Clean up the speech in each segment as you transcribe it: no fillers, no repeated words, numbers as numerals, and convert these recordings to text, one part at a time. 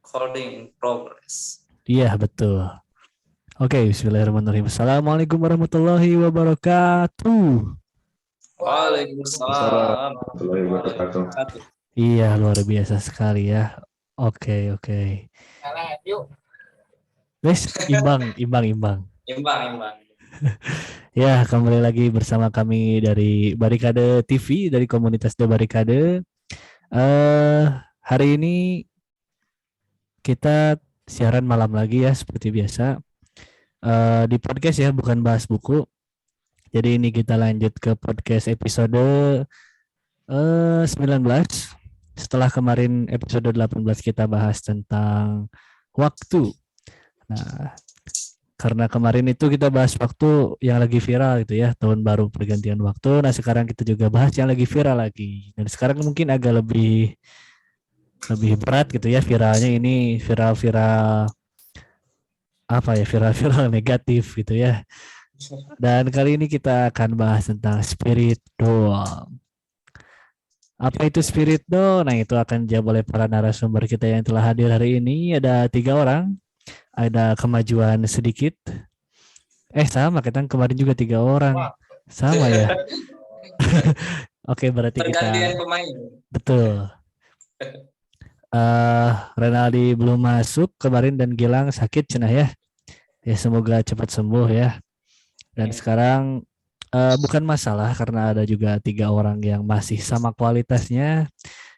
Recording in progress. Iya, betul. Oke, bismillahirrahmanirrahim. Assalamualaikum warahmatullahi wabarakatuh. Waalaikumsalam warahmatullahi wabarakatuh. warahmatullahi. Iya, luar biasa sekali ya. Oke. Yuk. Guys, imbang. Imbang. Ya, kembali lagi bersama kami dari Barikade TV, dari komunitas The Barikade. Hari ini kita siaran malam lagi ya, seperti biasa. Di podcast ya, bukan bahas buku. Jadi ini kita lanjut ke podcast episode 19. Setelah kemarin episode 18 kita bahas tentang waktu. Nah, karena kemarin itu kita bahas waktu yang lagi viral gitu ya, tahun baru pergantian waktu. Nah, sekarang kita juga bahas yang lagi viral lagi. Dan sekarang mungkin agak lebih berat gitu ya, viralnya ini viral apa ya, viral negatif gitu ya. Dan kali ini kita akan bahas tentang spirit doang. Apa itu spirit doang? Nah, itu akan dijawab oleh para narasumber kita yang telah hadir hari ini. Ada 3 orang. Ada kemajuan sedikit. Sama, kita kemarin juga 3 orang. Sama ya. Oke, berarti Pergantian kita pemain. betul. Renaldi belum masuk kemarin dan Gilang sakit cenah ya. Ya, semoga cepat sembuh ya. Dan sekarang bukan masalah karena ada juga 3 orang yang masih sama kualitasnya.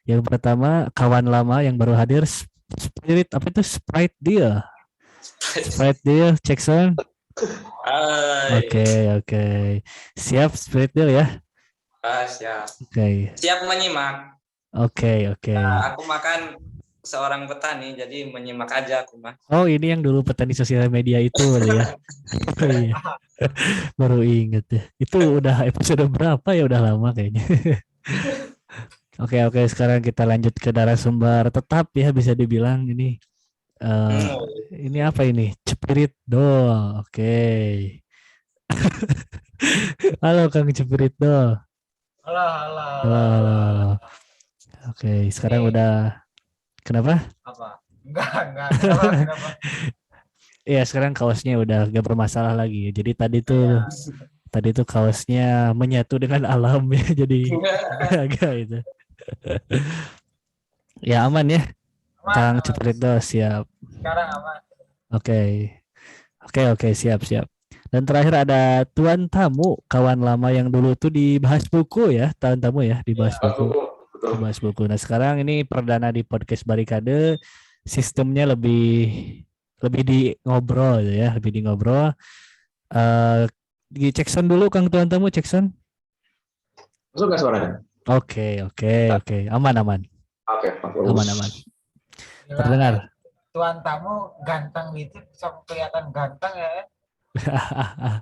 Yang pertama kawan lama yang baru hadir, Spirit apa itu Sprite dia. Cek sound. Oke. Siap Spirit dia ya. Siap. Oke. Siap menyimak. Oke. Nah, aku makan seorang petani, jadi menyimak aja aku mah. Oh, ini yang dulu petani sosial media itu ya. Oh, iya. Baru inget ya. Itu udah episode berapa ya? Udah lama kayaknya. Oke. Sekarang kita lanjut ke narasumber tetap ya, bisa dibilang ini. Ini apa ini? Cepirit doang. Oke. Halo Kang Cepirit doang. Halo. Oke, sekarang udah. Kenapa? Apa? Enggak. Kenapa? Iya, sekarang kaosnya udah gak bermasalah lagi. Jadi tadi tuh kaosnya menyatu dengan alam ya, jadi agak itu. Ya aman ya. Kang Ceprito siap. Sekarang aman. Oke, siap. Dan terakhir ada tuan tamu, kawan lama yang dulu tuh dibahas buku ya, tuan tamu ya, dibahas buku. Nah, sekarang ini perdana di podcast Barikade, sistemnya lebih di ngobrol ya, lebih di ngobrol. Di Jackson dulu Kang tuan tamu, Jackson. Masuk nggak suaranya? Oke. Aman. Oke. Aman. Terdengar. Tuan tamu ganteng gitu, sampai kelihatan ganteng ya.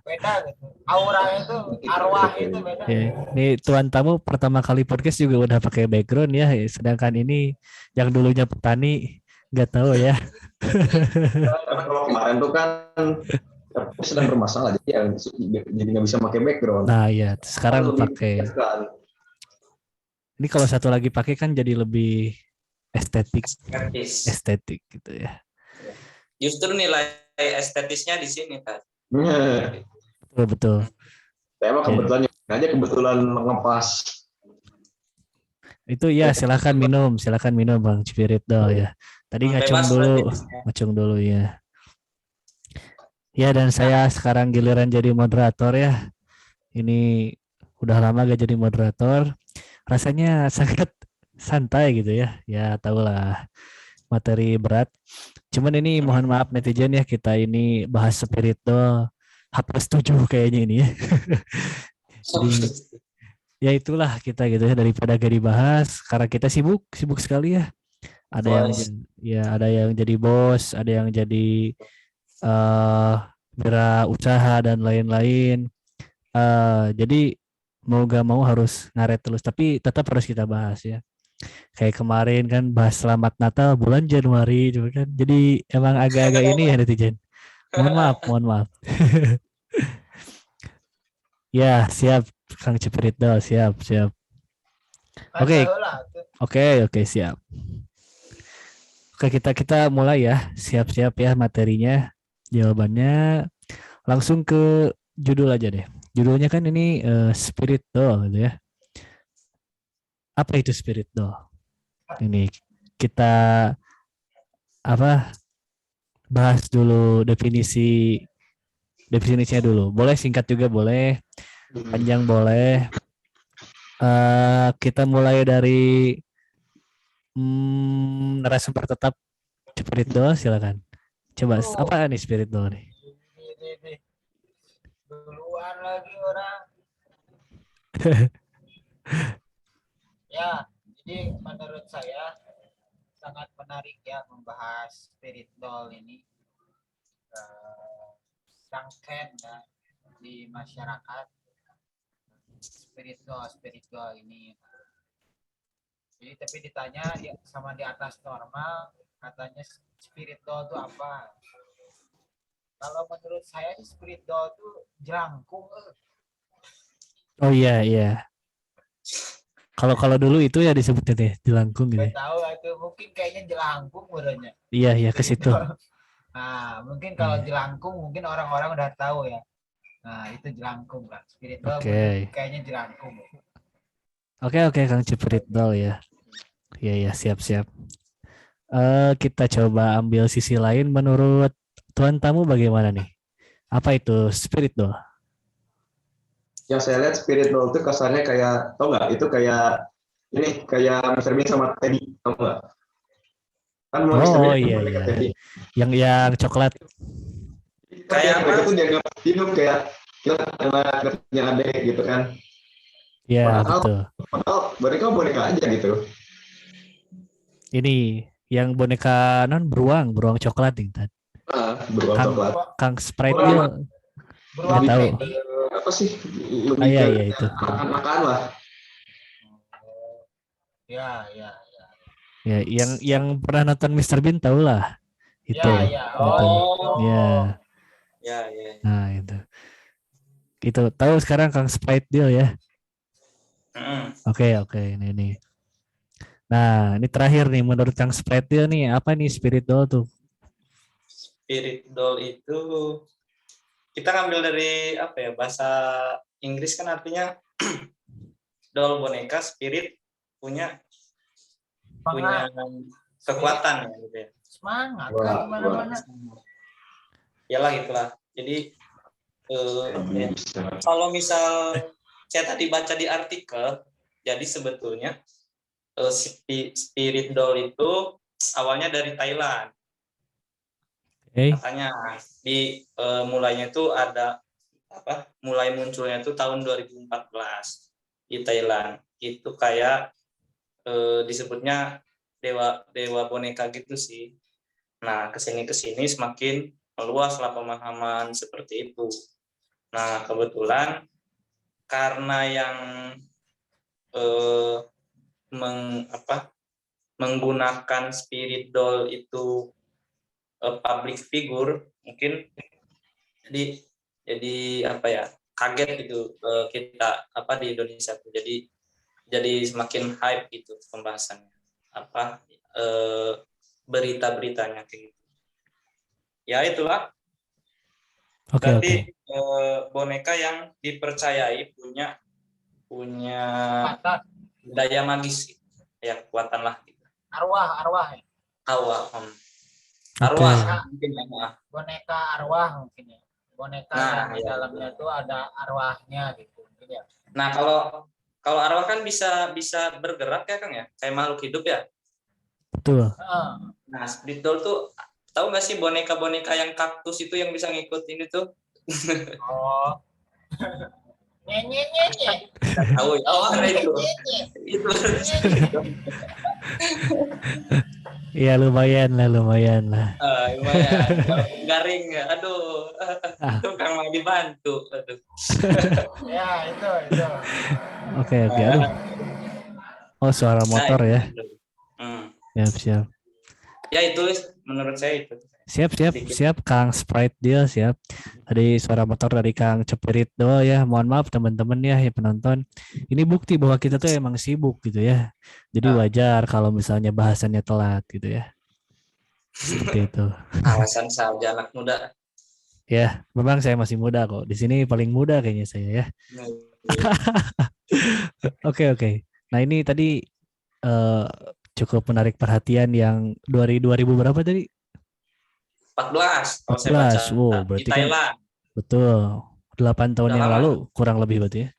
Beda gitu. Auranya itu, arwah itu beda. Ini tuan tamu pertama kali podcast juga udah pakai background ya. Sedangkan ini yang dulunya petani nggak tahu ya. Kalau kemarin tuh kan sedang bermasalah jadi nggak bisa pakai background. Nah ya, sekarang pakai. Ini kalau satu lagi pakai kan jadi lebih estetik gitu ya. Justru nilai estetisnya di sini kan. Betul. Saya mah kebetulan ngepas. Itu ya, silakan minum Bang Spirit do ya. Tadi ngacung dulu ya. Ya, dan saya sekarang giliran jadi moderator ya. Ini udah lama gak jadi moderator. Rasanya sangat santai gitu ya. Ya tahulah materi berat. Cuman ini mohon maaf netizen ya, kita ini bahas Spirit do H+7 kayaknya ini ya. Jadi ya itulah kita gitu ya, daripada gak dibahas karena kita sibuk sekali ya. Ada yang jadi bos, ada yang jadi wirausaha dan lain-lain. Jadi mau gak mau harus ngaret terus, tapi tetap harus kita bahas ya. Kayak kemarin kan bahas Selamat Natal bulan Januari juga kan. Jadi emang agak-agak ini ya netizen. Mohon maaf. Ya, siap Kang Ciprito, siap. Oke, siap. Oke, kita mulai ya. Siap-siap ya materinya. Jawabannya langsung ke judul aja deh. Judulnya kan ini Spirit Doll gitu ya. Apa itu Spirit Doll? Ini kita apa bahas dulu definisinya dulu. Boleh singkat juga boleh, panjang boleh. Kita mulai dari narasumber tetap Spirit Doll, silakan. Coba apa nih Spirit Doll nih? Ini. Duluan lagi orang. Ya, jadi menurut saya sangat menarik ya membahas spirit doll ini. Sang tren ya, di masyarakat spirit doll ini. Jadi tapi ditanya sama di atas normal, katanya spirit doll itu apa? Kalau menurut saya spirit doll itu jelangkung. Oh iya iya. Kalau dulu itu ya disebutnya deh jelangkung gitu. Gak tahu itu mungkin kayaknya jelangkung barunya. Iya iya ke situ. Nah mungkin kalau jelangkung mungkin orang-orang udah tahu ya. Nah itu jelangkung lah. Spirit doll kayaknya jelangkung. Oke Kang Spirit Doll ya. Iya siap. Kita coba ambil sisi lain menurut tuan tamu bagaimana nih? Apa itu Spirit Doll? Yang saya lihat Spirit Doll itu kasarnya kayak, tau nggak? Itu kayak Mr. Bean sama Teddy, tau nggak? Kan Oh iya. Yang coklat. Kayak mereka tuh dianggap hidup kayak kita anaknya adek gitu kan. Iya betul. Padahal boneka aja gitu. Ini yang boneka beruang coklat nih. Beruang coklat. Kang Sprite dia nggak tahu. Apa sih? Iya itu. Makan lah. Ya. Ya, yang pernah nonton Mr. Bean tahu lah. Itu. Ya. Oh. Ya. Nah, itu. Itu tahu sekarang Kang Sprite dia ya. Oke, ini. Nah, ini terakhir nih menurut Kang Sprite dia nih, apa nih Spirit Doll tuh? Spirit Doll itu kita ngambil dari apa ya, bahasa Inggris kan artinya doll boneka, spirit punya kekuatan ya gitu ya. Semangat kan mana-mana. Yalah gitulah. Jadi ya, kalau misal saya tadi baca di artikel, jadi sebetulnya Spirit Doll itu awalnya dari Thailand. Katanya mulainya itu mulai munculnya itu tahun 2014 di Thailand. Itu kayak disebutnya dewa boneka gitu sih. Nah, kesini semakin meluaslah pemahaman seperti itu. Nah, kebetulan karena yang menggunakan spirit doll itu public figure, mungkin jadi apa ya, kaget gitu kita di Indonesia tuh. Jadi semakin hype gitu pembahasannya, berita-beritanya kayak gitu. Ya itulah. Berarti boneka yang dipercayai punya daya magis ya, kekuatan lah gitu. Arwah ya. Arwah mungkin ya. Boneka arwah mungkin ya. Boneka yang di dalamnya tuh ada arwahnya gitu mungkin ya. Nah, kalau arwah kan bisa bergerak ya Kang ya, kayak makhluk hidup ya. Betul. Nah, Spirit Doll tuh tahu nggak sih boneka-boneka yang kaktus itu yang bisa ngikutin itu? Oh. Nye. Tahu ya, itu. Itu. Iya lumayan lah. Lumayan. Garing ya. Aduh. Itu Kang mau dibantu. Aduh. Ya, itu. Oke. Aduh. Oh, suara motor ya. Siap. Ya itu menurut saya itu. Siap Kang Sprite dia siap. Tadi suara motor dari Kang Spirit Doll ya. Mohon maaf teman-teman ya yang penonton. Ini bukti bahwa kita tuh emang sibuk gitu ya. Jadi wajar kalau misalnya bahasannya telat gitu ya. Seperti itu. Alasan saja anak muda. Ya, memang saya masih muda kok. Di sini paling muda kayaknya saya ya. Oke, oke. Nah, ini tadi eh, cukup menarik perhatian yang 2000 berapa tadi? 14 kalau saya baca 14. Wow, di berarti kan Thailand. betul. 8 tahun Udah yang lama. lalu kurang lebih berarti ya.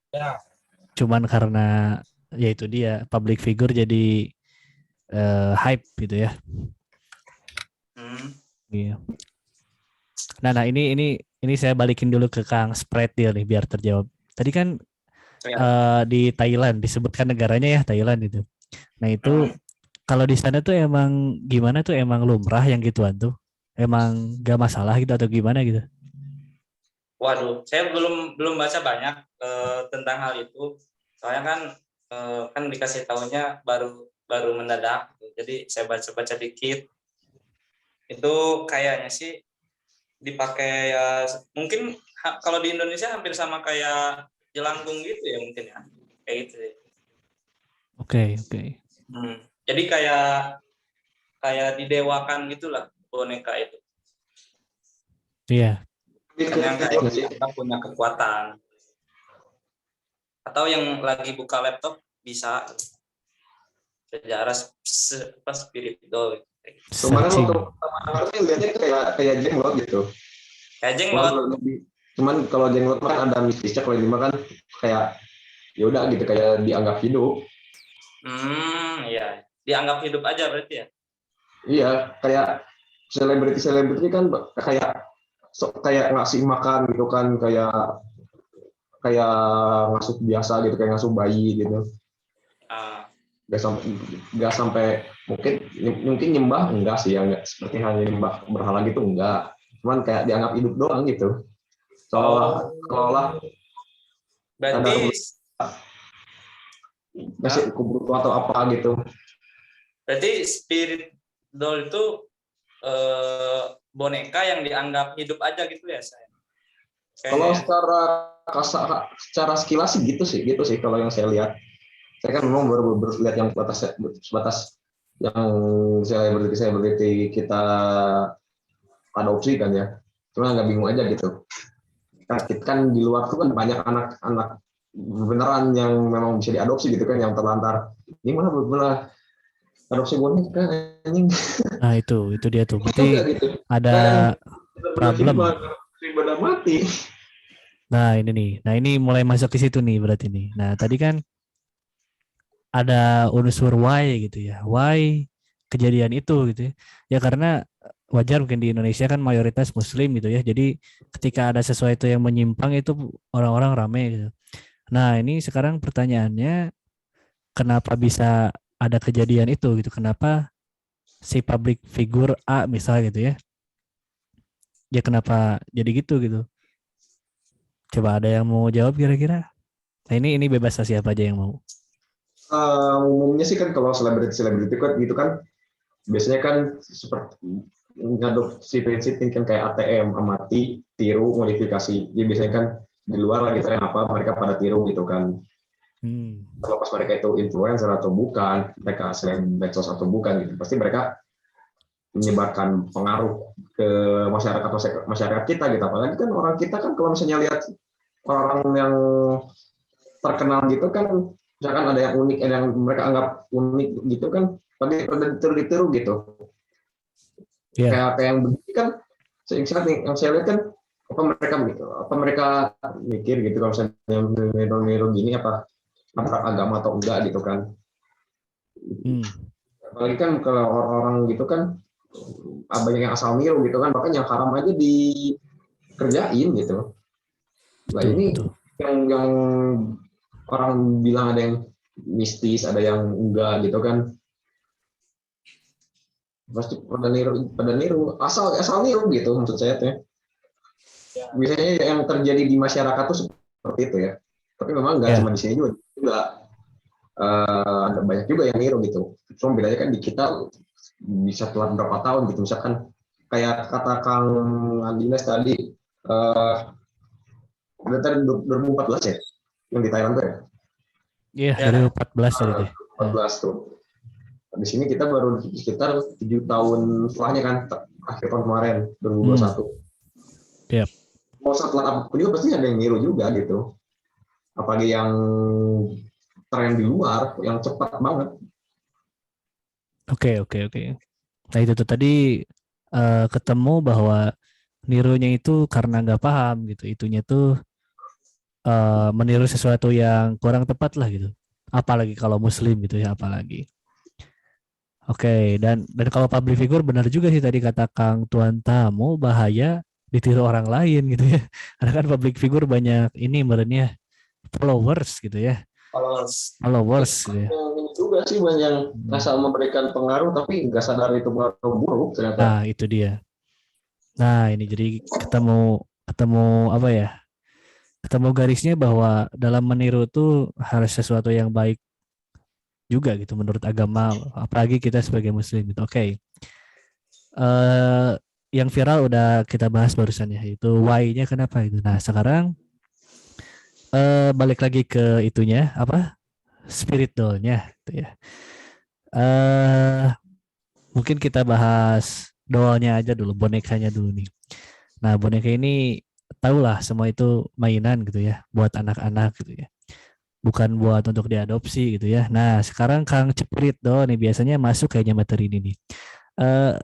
Ya, Cuman karena ya itu dia public figure jadi hype gitu ya. Hmm. Iya. Nah, ini saya balikin dulu ke Kang Spread dia nih biar terjawab. Tadi kan Ya. di Thailand disebutkan negaranya ya Thailand itu. Nah, itu Hmm. kalau di sana tuh emang gimana tuh emang lumrah yang gituan tuh? Emang gak masalah gitu atau gimana gitu? Waduh, saya belum baca banyak tentang hal itu. Soalnya kan dikasih tahunya baru baru mendadak. Jadi saya baca-baca dikit. Itu kayaknya sih dipakai ya mungkin kalau di Indonesia hampir sama kayak jelangkung gitu ya mungkin ya. Kayak gitu sih. Oke, oke. Jadi kayak didewakan gitulah boneka itu. Iya. Misalnya kayak kita punya kekuatan. Atau yang lagi buka laptop bisa sejarah spirit doll. Kemarin Searching. waktu pertama dengar sih lihatnya kayak jenglot gitu. Kayak jenglot. Cuman kalau jenglot kan ada mistisnya, kalau ini mah kan kayak ya udah gitu kayak dianggap hidup. Iya. Dianggap hidup aja berarti ya. Iya, kayak selebriti kan kayak ngasih makan gitu kan, kayak kayak ngasuh biasa gitu, kayak ngasuh bayi gitu. Ah, Nggak sampai mungkin nyembah enggak sih ya, enggak seperti halnya nyembah berhala gitu enggak. Cuman kayak dianggap hidup doang gitu. Seolah ada berarti ngasih kubur atau apa gitu. berarti spirit doll itu boneka yang dianggap hidup aja gitu ya saya. Kalau Kayaknya ya. secara kasar, secara sekilas sih gitu sih kalau yang saya lihat. Saya kan memang baru lihat yang sebatas yang selebriti kita adopsi kan ya. Cuma agak bingung aja gitu. Kan di luar tuh kan banyak anak-anak beneran yang memang bisa diadopsi gitu kan, yang terlantar. Ini mana bener adopsi boneka anjing. Nah, itu dia tuh. Berarti Juga gitu. ada Nah, yang benar-benar problem. pada mati. Nah, ini nih. Nah, ini mulai masuk ke situ nih berarti nih. Nah, tadi kan ada unsur why gitu ya. Why kejadian itu gitu ya. Ya karena wajar mungkin di Indonesia kan mayoritas muslim gitu ya. Jadi ketika ada sesuatu yang menyimpang itu orang-orang rame gitu. Nah, ini sekarang pertanyaannya kenapa bisa ada kejadian itu gitu. Kenapa si public figure A misalnya gitu ya. Ya kenapa jadi gitu gitu. Coba ada yang mau jawab kira-kira? Nah, ini bebas siapa aja yang mau. Umumnya sih kan kalau selebriti kan gitu kan biasanya kan seperti ngadopsi prinsip kan kayak ATM, amati, tiru, modifikasi. Jadi biasanya kan di luar lagi tren apa mereka pada tiru gitu kan. Kalau pas mereka itu influencer atau bukan, mereka seleb medsos atau bukan gitu, pasti mereka menyebarkan pengaruh ke masyarakat kita gitu. Apalagi kan orang kita kan kalau misalnya lihat orang yang terkenal gitu kan, misalkan ada yang unik, ada yang mereka anggap unik gitu kan, tapi pada ditiru gitu. Yeah. Kayak yang begini kan, yang saya lihat kan apa mereka mikir gitu kalau misalnya niru gini apa agama atau enggak gitu kan. Apalagi kan kalau orang-orang gitu kan banyak yang asal niru gitu kan, bahkan yang haram aja dikerjain gitu. Nah ini Betul. yang orang bilang ada yang mistis, ada yang enggak gitu kan, pasti pada niru asal niru gitu maksud saya tuh. Biasanya yang terjadi di masyarakat tuh seperti itu ya. Tapi memang enggak cuma di sini juga ada banyak juga yang niru gitu. Cuma bedanya kan di kita bisa telat berapa tahun gitu. Misalkan kayak kata Kang Andines tadi, tadi 2014 ya, yang di Thailand tuh ya. Iya, 2014 tadi deh. 2014 tuh. Di sini kita baru sekitar 7 tahun setelahnya kan, akhir tahun kemarin 2021. Yap. Mau setelah apapun juga pasti ada yang niru juga gitu. Apalagi yang tren di luar yang cepat banget. Oke. Nah itu tuh tadi ketemu bahwa nirunya itu karena nggak paham gitu. Itunya tuh meniru sesuatu yang kurang tepat lah gitu. Apalagi kalau muslim gitu ya, apalagi. Oke, dan kalau public figure benar juga sih tadi kata Kang Tuan Tamu, bahaya ditiru orang lain gitu ya. Karena kan public figure banyak ini merenya followers gitu ya. Followers gitu ya. Ini juga sih banyak yang asal memberikan pengaruh tapi nggak sadar itu pengaruh buruk ternyata. Nah, itu dia. Nah, ini jadi ketemu apa ya? Ketemu garisnya bahwa dalam meniru tuh harus sesuatu yang baik juga gitu menurut agama, apalagi kita sebagai muslim gitu. Oke. Yang viral udah kita bahas barusan ya, itu why-nya kenapa itu. Nah, sekarang balik lagi ke itunya apa? Spirit doll-nya gitu ya. Mungkin kita bahas doll-nya aja dulu, bonekanya dulu nih. Nah, boneka ini tahulah semua itu mainan gitu ya, buat anak-anak gitu ya. Bukan buat untuk diadopsi gitu ya. Nah, sekarang Kang Ceprit doll nih biasanya masuk kayaknya materi ini nih. Eh,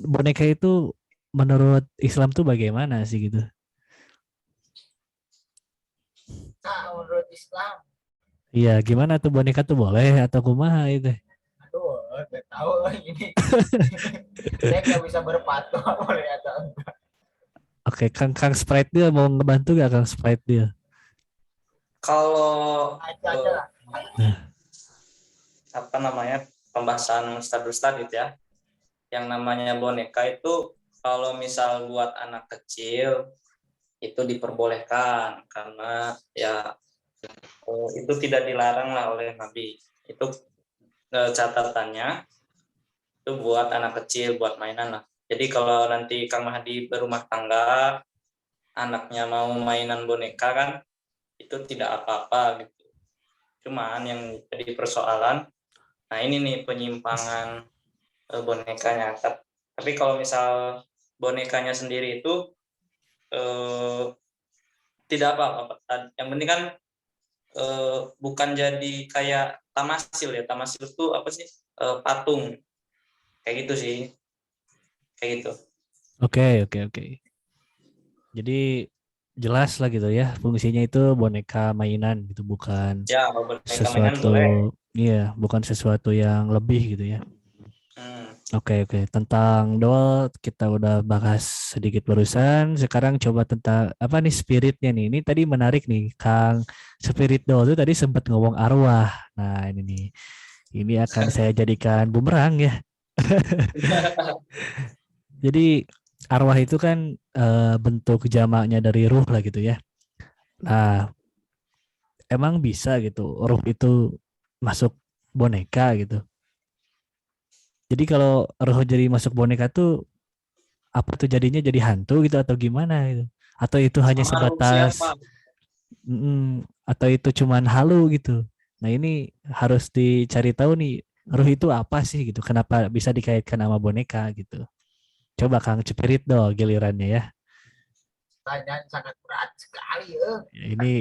Boneka itu menurut Islam tuh bagaimana sih gitu? Nah, menurut Islam, Iya, gimana tuh boneka tuh boleh atau kumaha itu? aduh, nggak tahu ini. Saya nggak bisa berfatwa boleh atau enggak. Oke, Kang Sprite dia mau ngebantu gak Kang Sprite dia? Kalau Aja lah. apa namanya pembahasan ustad gitu ya, yang namanya boneka itu kalau misal buat anak kecil itu diperbolehkan karena ya itu tidak dilarang lah oleh Nabi. Itu catatannya itu buat anak kecil, buat mainan lah. Jadi kalau nanti Kang Mahdi berumah tangga, anaknya mau mainan boneka kan, itu tidak apa-apa gitu. Cuman yang jadi persoalan, nah ini nih penyimpangan bonekanya. Tapi kalau misal bonekanya sendiri itu tidak apa-apa. Yang penting kan bukan jadi kayak tamasil ya. Tamasil itu apa sih? Patung. Kayak gitu sih. Kayak gitu. Oke. Jadi jelas lah gitu ya, fungsinya itu boneka mainan gitu, bukan Ya, kalau boneka mainan sesuatu, boleh. iya, bukan sesuatu yang lebih gitu ya. Hmm. Oke. Tentang doll kita udah bahas sedikit barusan. Sekarang coba tentang apa nih spiritnya nih. Ini tadi menarik nih, Kang. Spirit doll itu tadi sempat ngomong arwah. Nah, ini nih. Ini akan saya jadikan bumerang ya. Jadi arwah itu kan bentuk jamaknya dari ruh lah gitu ya. Nah, emang bisa gitu ruh itu masuk boneka gitu. Jadi kalau roh jadi masuk boneka tuh apa tuh jadinya jadi hantu gitu atau gimana gitu? Atau itu hanya Sama ruh siapa? sebatas atau itu cuman halu gitu. Nah, ini harus dicari tahu nih ruh itu apa sih gitu. Kenapa bisa dikaitkan sama boneka gitu. Coba Kang Cepirit dong gilirannya ya. Pertanyaan sangat berat sekali ya. Ya, ini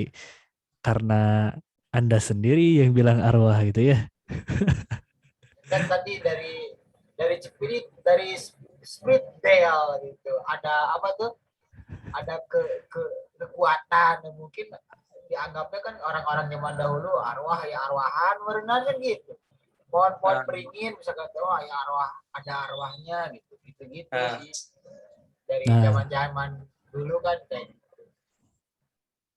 karena Anda sendiri yang bilang arwah gitu ya. Kan tadi dari Spirit Dale gitu. Ada apa tuh? Ada kekuatan yang mungkin dianggapnya kan orang-orang zaman dahulu arwah ya arwahan merenangnya gitu. Pohon-pohon beringin misalkan oh ya arwah ada arwahnya gitu sih dari Nah, zaman dulu kan kayak gitu.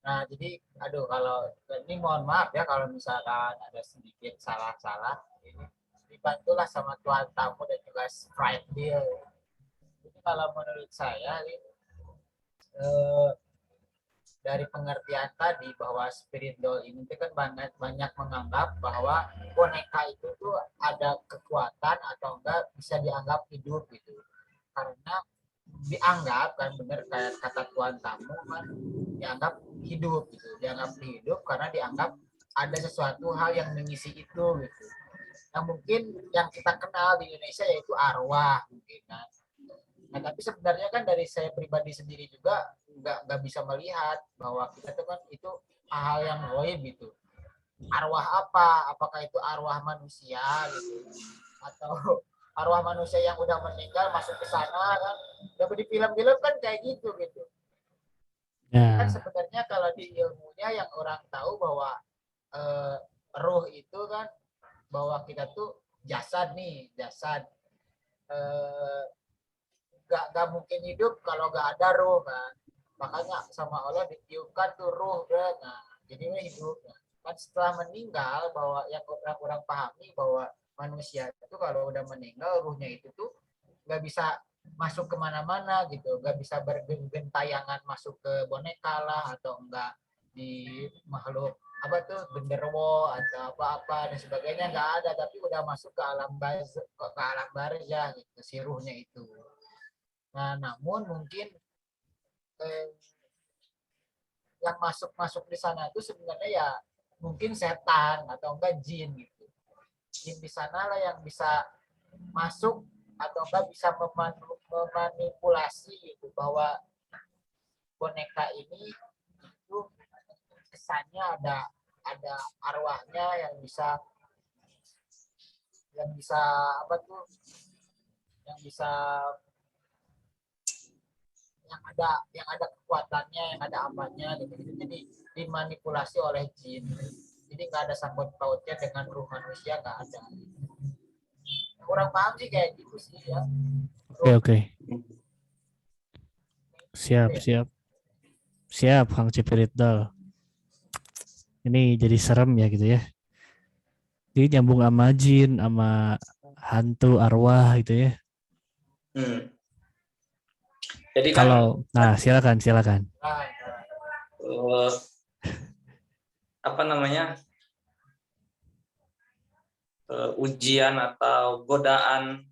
Nah jadi aduh kalau ini mohon maaf ya kalau misalkan ada sedikit salah-salah ini dibantulah sama tuan tamu dan juga Sprite dia. Jadi kalau menurut saya ini dari pengertian tadi bahwa spirit doll ini kan banyak menganggap bahwa boneka itu tuh ada kekuatan atau enggak bisa dianggap hidup gitu karena dianggap kan bener kayak kata tuan tamu kan dianggap hidup gitu dianggap hidup karena dianggap ada sesuatu hal yang mengisi itu gitu yang mungkin yang kita kenal di Indonesia yaitu arwah mungkin kan. Nah, tapi sebenarnya kan dari saya pribadi sendiri juga nggak bisa melihat bahwa kita tuh kan itu hal yang goib gitu. Arwah apa? Apakah itu arwah manusia gitu atau arwah manusia yang udah meninggal masuk ke sana kan? Tapi di film-film kan kayak gitu gitu. Kan Ya, sebenarnya kalau di ilmunya yang orang tahu bahwa ruh itu kan bahwa kita tuh jasad nih, jasad eh, nggak mungkin hidup kalau nggak ada ruh kan. Makanya sama Allah ditiupkan tuh ruh kan. Nah, jadinya hidup. Nah, kan setelah meninggal bahwa yang orang-orang pahami bahwa manusia itu kalau udah meninggal ruhnya itu tuh nggak bisa masuk kemana-mana gitu, nggak bisa bergentayangan masuk ke boneka lah atau enggak di makhluk apa tuh genderuwo atau apa-apa dan sebagainya nggak ada, tapi udah masuk ke alam barzah gitu si ruhnya itu. Nah, namun mungkin eh, yang masuk di sana itu sebenarnya ya mungkin setan atau enggak jin gitu. Jin di sana lah yang bisa masuk atau enggak bisa memanipulasi gitu bahwa boneka ini itu kesannya ada arwahnya yang bisa apa tuh yang bisa yang ada kekuatannya, yang ada apanya gitu. Jadi dimanipulasi oleh jin. Jadi nggak ada sangkut pautnya dengan ruh manusia, nggak ada. Kurang paham sih kayak gitu sih ya. oke. Siap Kang Cipiritdal. Ini jadi serem ya gitu ya. Jadi nyambung sama jin, sama hantu arwah gitu ya. Jadi kan Nah silakan. Nah, apa namanya, ujian atau godaan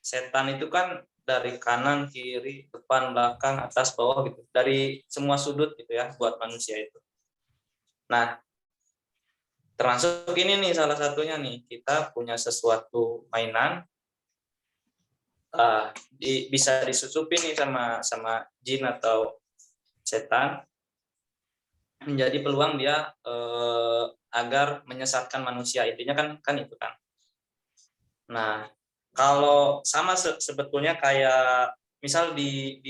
setan itu kan dari kanan, kiri, depan, belakang, atas, bawah gitu, dari semua sudut gitu ya buat manusia itu. Nah, termasuk ini nih salah satunya nih, kita punya sesuatu mainan bisa disusupi nih sama jin atau setan, menjadi peluang dia agar menyesatkan manusia, intinya kan itu kan. Nah, kalau sama sebetulnya kayak misal di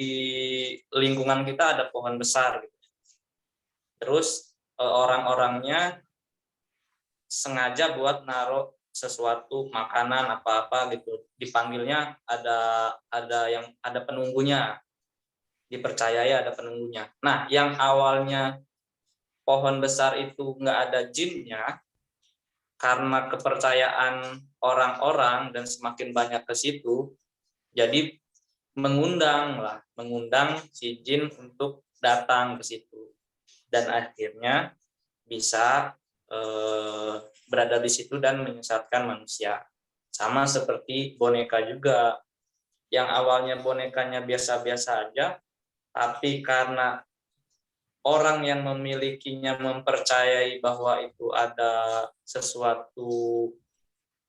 lingkungan kita ada pohon besar gitu. Terus orang-orangnya sengaja buat naruh sesuatu makanan apa-apa gitu, dipanggilnya ada penunggunya, dipercayai ada penunggunya. Nah, yang awalnya pohon besar itu nggak ada jinnya, karena kepercayaan orang-orang dan semakin banyak ke situ, jadi mengundang si jin untuk datang ke situ, dan akhirnya bisa berada di situ dan menyesatkan manusia. Sama seperti boneka juga, yang awalnya bonekanya biasa-biasa aja, tapi karena orang yang memilikinya mempercayai bahwa itu ada sesuatu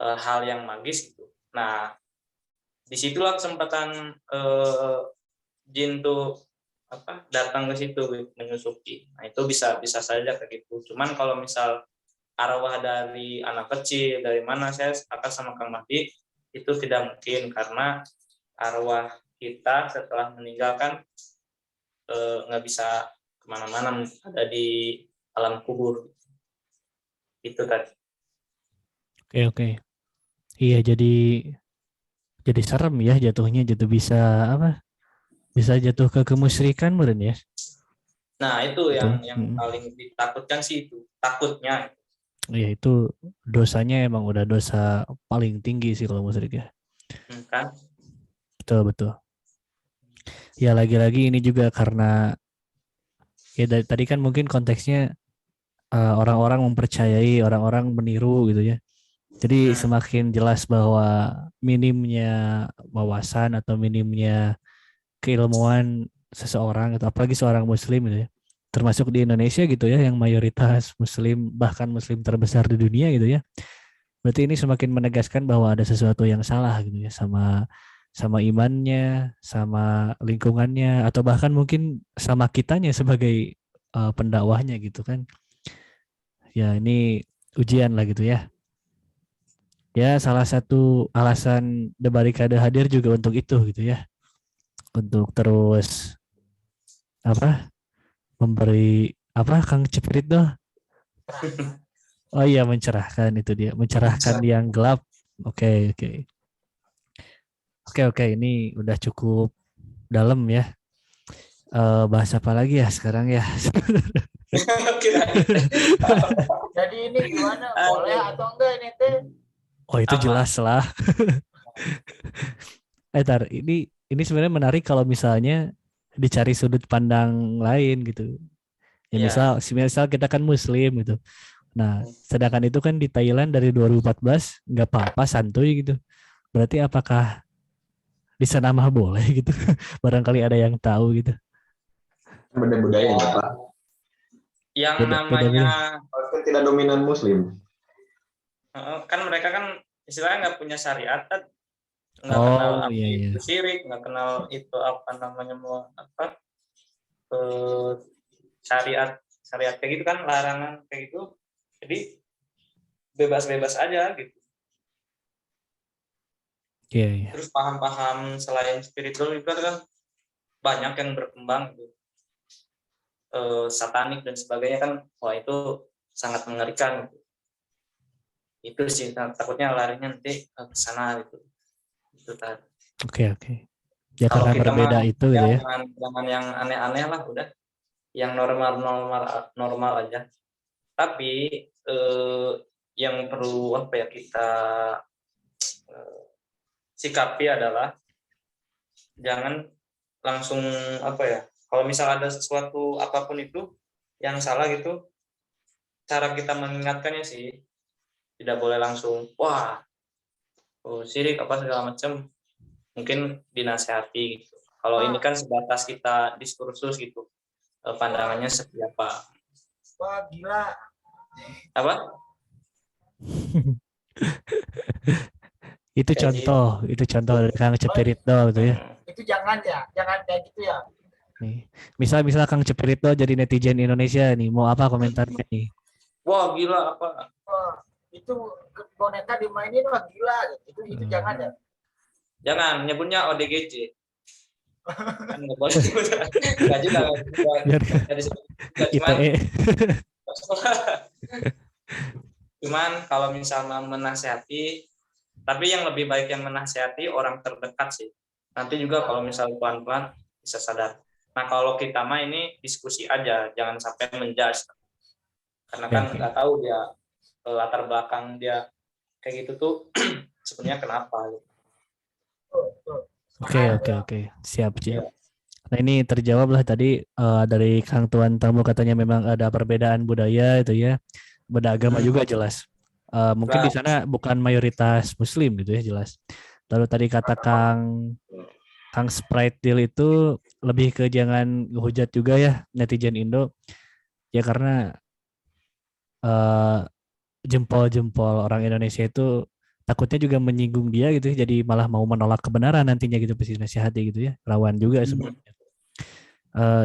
hal yang magis gitu. Nah, disitulah kesempatan jin tuh datang ke situ menyusupi. Nah, itu bisa saja kayak gitu. Cuman kalau misal arwah dari anak kecil dari mana, saya sepakat sama Kang Mahdi, itu tidak mungkin, karena arwah kita setelah meninggalkan nggak bisa kemana-mana, ada di alam kubur. Itu tadi. Oke. Iya jadi serem ya jatuhnya, jatuh bisa apa? Bisa jatuh ke kemusyrikan meren ya. Nah, itu Betul. yang paling ditakutkan sih, itu takutnya. Ya itu dosanya emang udah dosa paling tinggi sih kalau musyrik ya. Kan? Betul. Ya lagi-lagi ini juga karena ya tadi kan mungkin konteksnya orang-orang mempercayai, orang-orang meniru gitu ya. Jadi semakin jelas bahwa minimnya wawasan atau minimnya keilmuan seseorang, atau apalagi seorang muslim gitu ya. Termasuk di Indonesia gitu ya, yang mayoritas muslim, bahkan muslim terbesar di dunia gitu ya. Berarti ini semakin menegaskan bahwa ada sesuatu yang salah gitu ya sama imannya, sama lingkungannya, atau bahkan mungkin sama kitanya sebagai pendakwahnya gitu kan. Ya ini ujian lah gitu ya. Ya salah satu alasan The Barricade hadir juga untuk itu gitu ya. Untuk terus apa memberi apa Kang Ceprit tuh. Oh iya mencerahkan itu dia, mencerahkan yang gelap. Oke, oke. Oke, ini udah cukup dalam ya. Bahas apa lagi ya sekarang ya? Jadi ini gimana? Boleh atau enggak ini teh? Oh itu Apa? jelas lah. Ini sebenarnya menarik kalau misalnya dicari sudut pandang lain gitu. Ya Iya. misal kita kan Muslim gitu. Nah, sedangkan itu kan di Thailand dari 2014 nggak apa-apa santuy gitu. Berarti apakah di sana mah boleh gitu? Barangkali ada yang tahu gitu. Beda budaya ya Pak. Yang Beda. namanya Kan tidak dominan Muslim. kan mereka kan istilahnya nggak punya syariat, kan nggak kenal Oh apa iya iya. itu syirik, nggak kenal itu apa namanya mau apa syariat syariat kayak gitu kan, larangan kayak gitu, jadi bebas-bebas aja gitu. Iya iya. Terus paham-paham selain spiritual juga kan banyak yang berkembang gitu. Satanik dan sebagainya kan, wah itu sangat mengerikan gitu. Itu sih takutnya larinya nanti ke sana gitu. Itu tadi. Oke. Ya Kalau karena kita berbeda mah itu gitu ya ya. jangan yang aneh-aneh lah, udah yang normal aja. Tapi yang perlu apa ya kita sikapi adalah jangan langsung apa ya, kalau misal ada sesuatu apapun itu yang salah gitu, cara kita mengingatkannya sih tidak boleh langsung wah sirik apa segala macam, mungkin dinasehati gitu. Kalau ini kan sebatas kita diskursus gitu, pandangannya seperti apa. Wah gila. Apa? Itu Kayak gitu. itu contoh dari Kang Cepirito gitu ya. Itu jangan kayak gitu ya. Nih, misal Kang Cepirito jadi netizen Indonesia nih, mau apa komentarnya nih? Wah gila apa? Wah, itu boneka dimainin wah gila gitu. Itu jangan ya. Jangan nyebutnya ODGJ. Kan nggak boleh nggak juga Biar nggak disebut juga, ITE. cuman kalau misalnya menasehati, tapi yang lebih baik yang menasehati orang terdekat sih, nanti juga kalau misalnya pelan-pelan bisa sadar. Nah kalau kita mah ini diskusi aja, jangan sampai menjudge, karena kan Oke. nggak tahu dia latar belakang dia kayak gitu tuh sebenarnya kenapa gitu. Oke. Siap. Nah ini terjawab lah tadi dari Kang Tuan Tamu, katanya memang ada perbedaan budaya itu ya, beda agama juga jelas. Mungkin di sana bukan mayoritas Muslim gitu ya jelas. Lalu tadi kata Kang Sprite Deal itu lebih ke jangan hujat juga ya netizen Indo ya, karena jempol-jempol orang Indonesia itu takutnya juga menyinggung dia gitu ya, jadi malah mau menolak kebenaran nantinya gitu pasti nasihati gitu ya, rawan juga sebenarnya.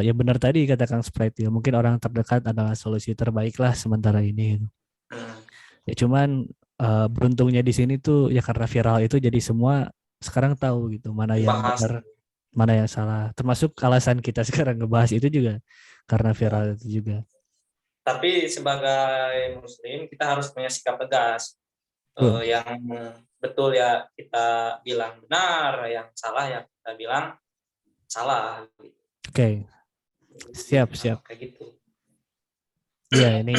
Ya benar tadi kata Kang Sprite Deal, mungkin orang terdekat adalah solusi terbaik lah sementara ini gitu. Ya cuman beruntungnya di sini tuh ya karena viral itu jadi semua sekarang tahu gitu mana yang benar, mana yang salah. Termasuk alasan kita sekarang ngebahas itu juga karena viral itu juga. Tapi sebagai Muslim kita harus punya sikap tegas. Yang betul ya kita bilang benar, yang salah ya kita bilang salah. Oke. Siap. Kayak gitu. Iya ini.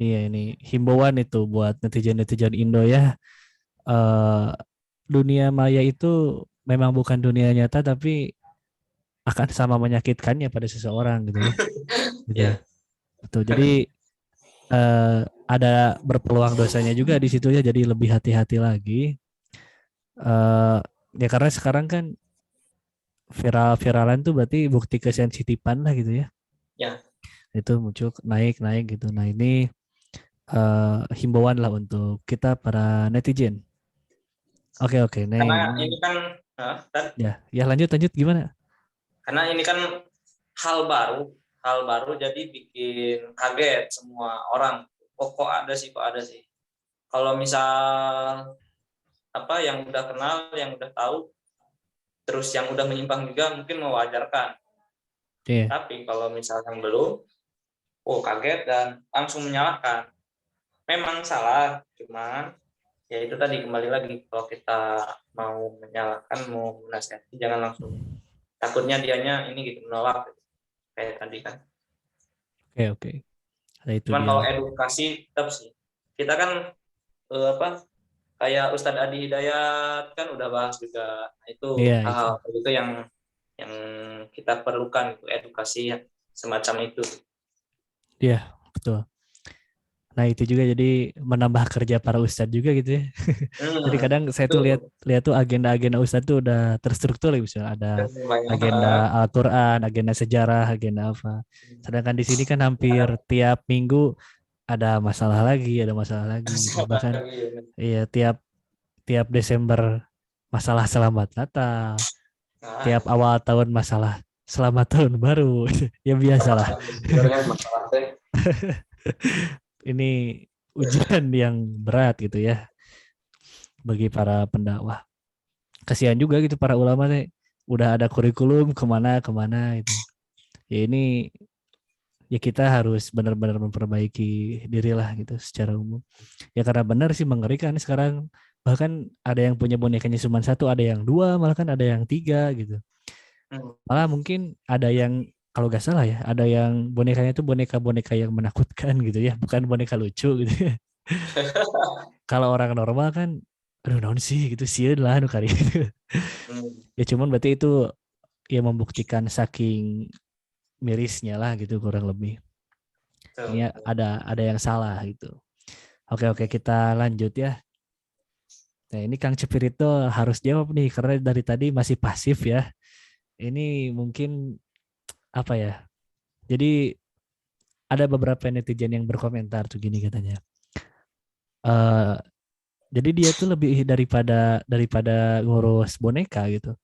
Iya ini himbauan itu buat netizen Indo ya. Dunia maya itu memang bukan dunia nyata, tapi akan sama menyakitkannya pada seseorang gitu ya. Gitu. Yeah. Betul. Jadi ada berpeluang dosanya juga di situ ya. Jadi lebih hati-hati lagi. Ya karena sekarang kan viralan tuh berarti bukti kesensitifan lah gitu ya. Ya. Itu muncul naik gitu. Nah ini himbauan lah untuk kita para netizen. Oke, Karena Neng. ini kan Ya lanjut gimana? karena ini kan hal baru jadi bikin kaget semua orang. Kok ada sih. Kalau misal apa yang udah kenal, yang udah tahu, terus yang udah menyimpang juga mungkin mewajarkan. Iya, Tapi kalau misal yang belum, kaget dan langsung menyalahkan. Memang salah, cuman ya itu tadi kembali lagi kalau kita mau menyalahkan, mau menasihati jangan langsung takutnya dianya ini gitu menolak gitu. Kayak tadi kan. oke. Nah, itu Cuman dia. kalau edukasi tetap sih. Kita kan kayak Ustadz Adi Hidayat kan udah bahas juga. Nah, itu Iya, itu. hal-hal itu yang kita perlukan itu edukasi semacam itu. Iya, betul. Nah, itu juga jadi menambah kerja para ustadz juga gitu ya. Jadi kadang saya tuh lihat Itu lihat tuh agenda-agenda ustadz tuh udah terstruktur ya, misalnya ada banyak. agenda Al-Qur'an, agenda sejarah, agenda apa. Sedangkan di sini kan hampir tiap minggu ada masalah lagi gitu. Bahkan iya tiap tiap Desember masalah selamat Natal, Nah, tiap awal tahun masalah selamat tahun baru. Ya biasalah. sebenarnya masalah teh Ini ujian yang berat gitu ya bagi para pendakwah. Kasihan juga gitu para ulama nih, udah ada kurikulum kemana kemana gitu. Ya ini ya kita harus benar-benar memperbaiki diri lah gitu secara umum. Ya karena benar sih mengerikan sekarang, bahkan ada yang punya bonekanya cuma satu, ada yang dua, malah kan ada yang tiga gitu. Malah mungkin ada yang kalau nggak salah ya, ada yang bonekanya itu boneka-boneka yang menakutkan gitu ya, bukan boneka lucu gitu ya. Kalau orang normal kan, aduh naon sih gitu, sieun lah anu kari. Ya cuman berarti itu ya membuktikan saking mirisnya lah gitu kurang lebih. Ini ada yang salah gitu. Oke, kita lanjut ya. Nah, ini Kang Cepirito harus jawab nih karena dari tadi masih pasif ya. Ini mungkin apa ya? Jadi ada beberapa netizen yang berkomentar tuh gini katanya. eh jadi dia tuh lebih daripada ngurus boneka gitu.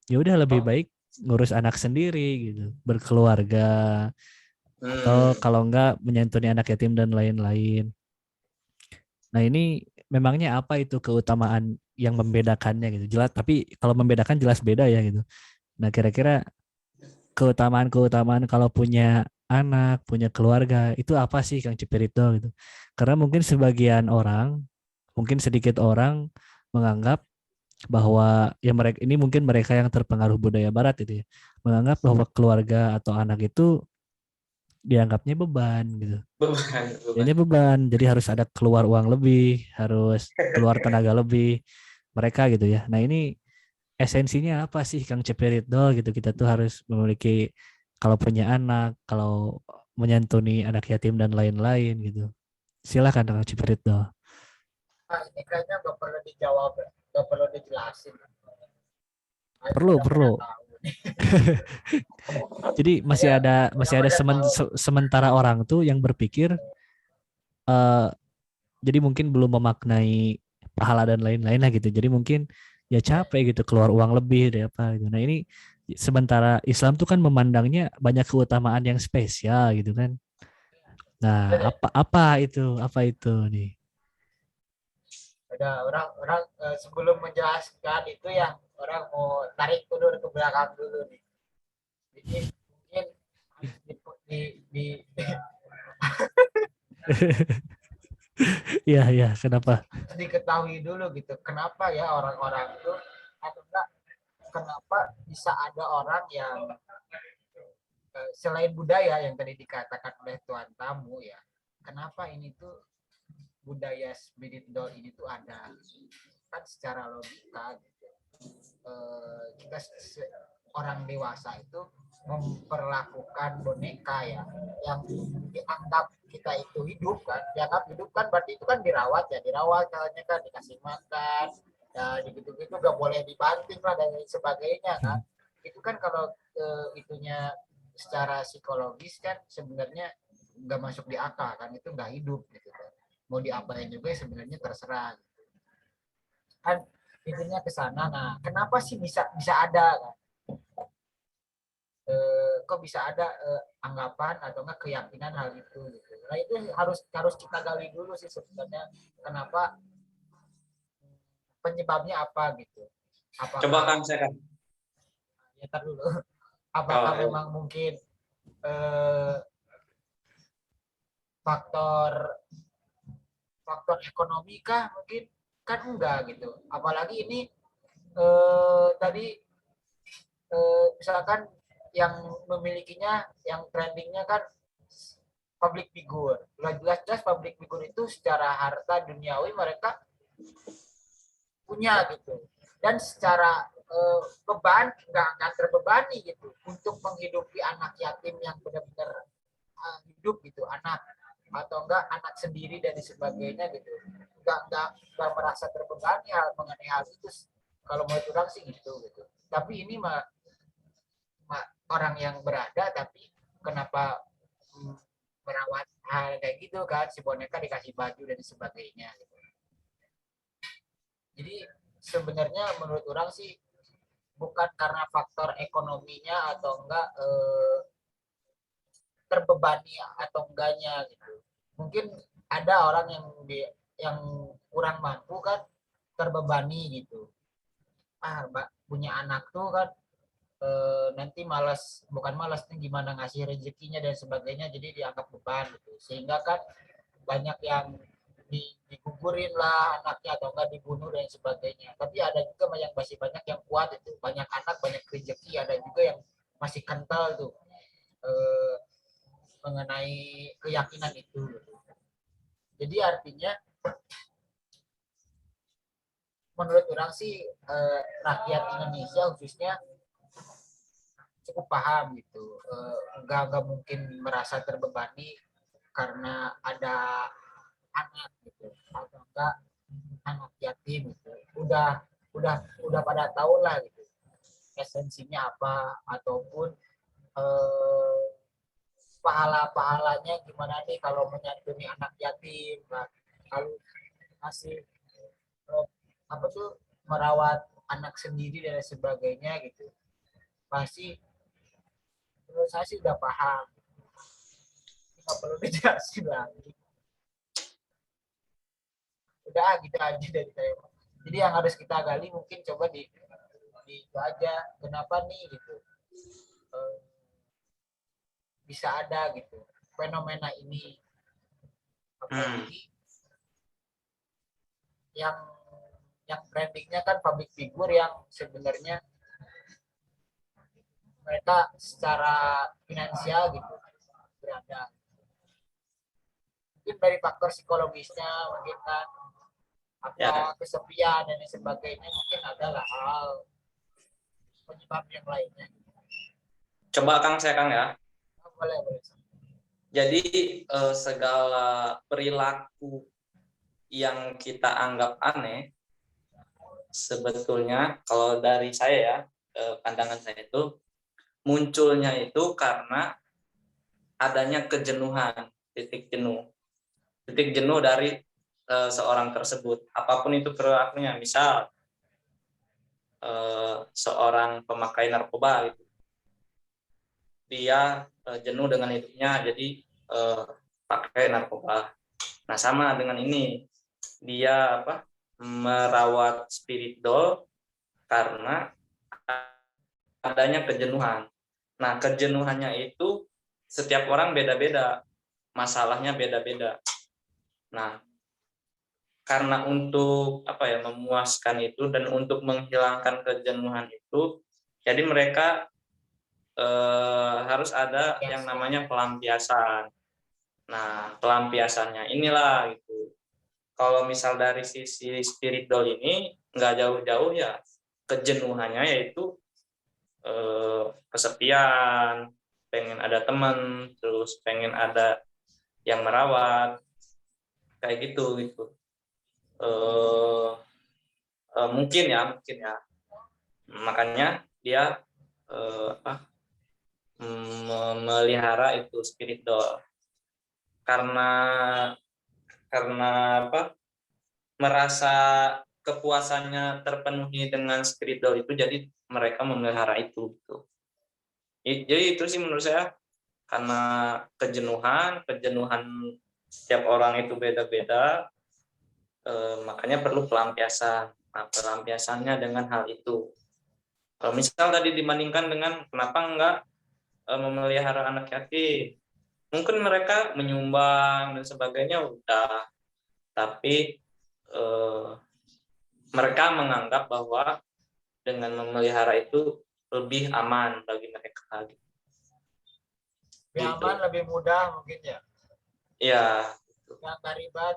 Ya udah lebih baik ngurus anak sendiri gitu, berkeluarga atau kalau enggak menyantuni anak yatim dan lain-lain. Nah, ini memangnya apa itu keutamaan yang membedakannya gitu. Jelas, tapi kalau membedakan jelas beda ya gitu. Nah, kira-kira keutamaan-keutamaan kalau punya anak, punya keluarga, itu apa sih Kang Cipirito gitu. Karena mungkin sebagian orang, mungkin sedikit orang menganggap bahwa ya mereka ini mungkin mereka yang terpengaruh budaya barat itu ya, menganggap bahwa keluarga atau anak itu dianggapnya beban gitu. Jadinya beban, jadi harus ada keluar uang lebih, harus keluar tenaga lebih mereka gitu ya. Nah, ini esensinya apa sih Kang Ceperitdo gitu, kita tuh harus memiliki kalau punya anak, kalau menyantuni anak yatim dan lain-lain gitu. Silakan Kang Ceperitdo. Nah, ini kayaknya nggak perlu dijawab, nggak perlu dijelasin. Aku Perlu udah pada perlu. tahu. Jadi masih Ya, ada udah masih ada pada tahu. sementara orang tuh yang berpikir jadi mungkin belum memaknai pahala dan lain-lain lah gitu. Jadi mungkin ya capek gitu keluar uang lebih dari apa gitu. Nah, ini sementara Islam tuh kan memandangnya banyak keutamaan yang spesial gitu kan. Nah, apa itu? Apa itu nih? Udah orang sebelum menjelaskan itu ya orang mau tarik mundur ke belakang dulu nih. Jadi mungkin harus di Iya, kenapa? diketahui dulu gitu. Kenapa ya orang-orang itu atau enggak kenapa bisa ada orang yang selain budaya yang tadi dikatakan oleh tuan tamu ya. Kenapa ini tuh budaya spirit doll ini tuh ada kan secara logika gitu. Kita orang dewasa itu memperlakukan boneka ya yang dianggap kita itu hidup kan dianggap hidup kan berarti itu kan dirawat caranya kan dikasih makan ya gitu-gitu gak boleh dibanting lah dan sebagainya kan itu kan kalau itunya secara psikologis kan sebenarnya nggak masuk di akal kan itu nggak hidup gitu kan mau diapain juga sebenarnya terserah kan, intinya ke sana. Nah, kenapa sih bisa bisa ada kan? Kok bisa ada anggapan atau enggak keyakinan hal itu gitu. Nah, itu harus harus kita gali dulu sih sebenarnya, kenapa, penyebabnya apa gitu. Coba Apakah Kang saya kan. ya tar dulu. Oh, Apakah ya. memang mungkin eh, faktor faktor ekonomi kah mungkin, kan enggak gitu. Apalagi ini tadi misalkan yang memilikinya, yang trendingnya kan public figure. Jelas-jelas public figure itu secara harta duniawi mereka punya gitu. Dan secara beban nggak akan terbebani gitu untuk menghidupi anak yatim yang benar-benar hidup gitu, anak atau enggak anak sendiri dan sebagainya gitu, nggak merasa terbebani hal mengenai hal itu. Kalau menurut orang sih gitu. Tapi ini mah orang yang berada, tapi kenapa merawat hal kayak gitu kan, si boneka dikasih baju dan sebagainya gitu. Jadi sebenarnya menurut orang sih bukan karena faktor ekonominya atau enggak terbebani atau enggaknya gitu. Mungkin ada orang yang kurang mampu kan terbebani gitu. Punya anak tuh kan nanti malas, bukan malas nih gimana ngasih rezekinya dan sebagainya, jadi dianggap beban gitu. Sehingga kan banyak yang digugurin lah anaknya atau enggak dibunuh dan sebagainya. Tapi ada juga yang masih banyak yang kuat itu, banyak anak banyak rezeki. Ada juga yang masih kental tuh mengenai keyakinan itu. Jadi artinya menurut orang sih rakyat Indonesia khususnya cukup paham gitu. Nggak mungkin merasa terbebani karena ada anak gitu atau enggak anak yatim gitu. Udah pada tahu lah gitu esensinya apa, ataupun eh, pahala-pahalanya gimana nih kalau menyantuni anak yatim, kalau masih apa tuh merawat anak sendiri dan sebagainya gitu. Pasti menurut saya sih udah paham, nggak perlu dijelasin lagi. Udah gitu aja dari saya. Jadi yang harus kita gali mungkin coba di itu aja, kenapa nih gitu bisa ada gitu fenomena ini. Apalagi yang trendingnya kan public figure yang sebenarnya mereka secara finansial gitu berada. Mungkin dari faktor psikologisnya mungkin kan, apa Ya. kesepian dan sebagainya, mungkin adalah hal penyebab yang lainnya. Coba Kang saya Kang ya. Boleh. Jadi segala perilaku yang kita anggap aneh, sebetulnya kalau dari saya ya, pandangan saya itu munculnya itu karena adanya kejenuhan, titik jenuh dari seorang tersebut, apapun itu perilakunya. Misal seorang pemakai narkoba gitu, dia jenuh dengan hidupnya, jadi pakai narkoba. Nah sama dengan ini, dia merawat spirit doll karena adanya kejenuhan. Nah kejenuhannya itu setiap orang beda-beda, masalahnya beda-beda. Nah karena untuk memuaskan itu dan untuk menghilangkan kejenuhan itu, jadi mereka harus ada yang namanya pelampiasan. Nah pelampiasannya inilah gitu. Kalau misal dari sisi spirit doll ini nggak jauh-jauh ya, kejenuhannya yaitu kesepian, pengen ada teman, terus pengen ada yang merawat, kayak gitu. Mungkin ya, makanya dia memelihara itu spirit doll. Karena karena merasa kepuasannya terpenuhi dengan spiritual itu, jadi mereka memelihara itu gitu. Jadi itu sih menurut saya, karena kejenuhan setiap orang itu beda-beda, makanya perlu pelampiasan. Nah, pelampiasannya dengan hal itu. Kalau misal tadi dibandingkan dengan kenapa enggak memelihara anak yatim, mungkin mereka menyumbang dan sebagainya udah, tapi mereka menganggap bahwa dengan memelihara itu lebih aman bagi mereka. Lebih aman, lebih mudah mungkin ya. Iya. Nggak ribet.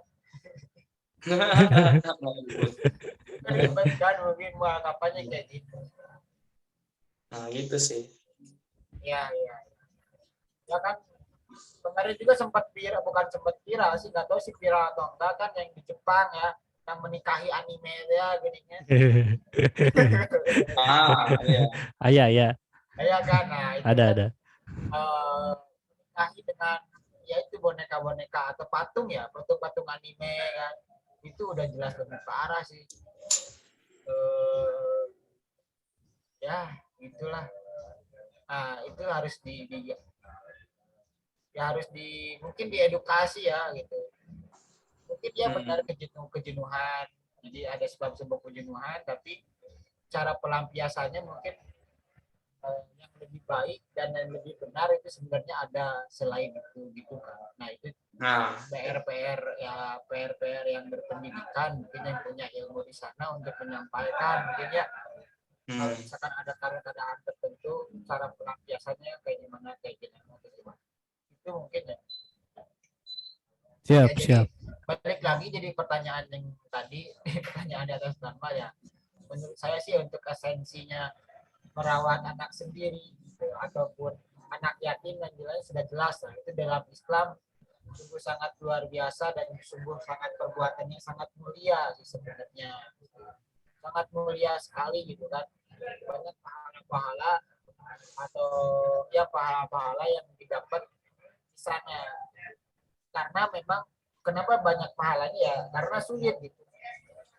Ribet kan mungkin anggapannya kayak gitu. Nah gitu sih. Iya. Ya kan kemarin juga bukan sempat viral sih, nggak tahu sih viral atau enggak kan, yang di Jepang ya, yang menikahi anime ya gininya. Iya. Iya. Iya kan, nah itu Ada. menikahi dengan ya itu boneka-boneka atau patung anime kan, itu udah jelas lebih parah sih. Ya itulah. Nah itu harus mungkin diedukasi ya gitu. Mungkin dia benar kejenuhan, jadi ada sebab-sebab kejenuhan, tapi cara pelampiasannya mungkin yang lebih baik dan yang lebih benar itu sebenarnya ada selain itu gitu kan. Nah itu PR yang berpendidikan, mungkin yang punya ilmu di sana untuk menyampaikan mungkin ya. Kalau misalkan ada keadaan tertentu, cara pelampiasannya kayak gimana. Itu mungkin ya. Siap. Jadi balik lagi jadi pertanyaan yang tadi, pertanyaan di atas nama ya. Menurut saya sih untuk esensinya merawat anak sendiri gitu, ataupun anak yatim yang sudah jelas lah, itu dalam Islam sungguh sangat luar biasa dan sungguh sangat perbuatannya sangat mulia sih sebenarnya. Sangat mulia sekali gitu kan. Banyak pahala-pahala atau ya pahala-pahala yang didapat di sana. Karena memang kenapa banyak pahalanya ya, karena sulit gitu.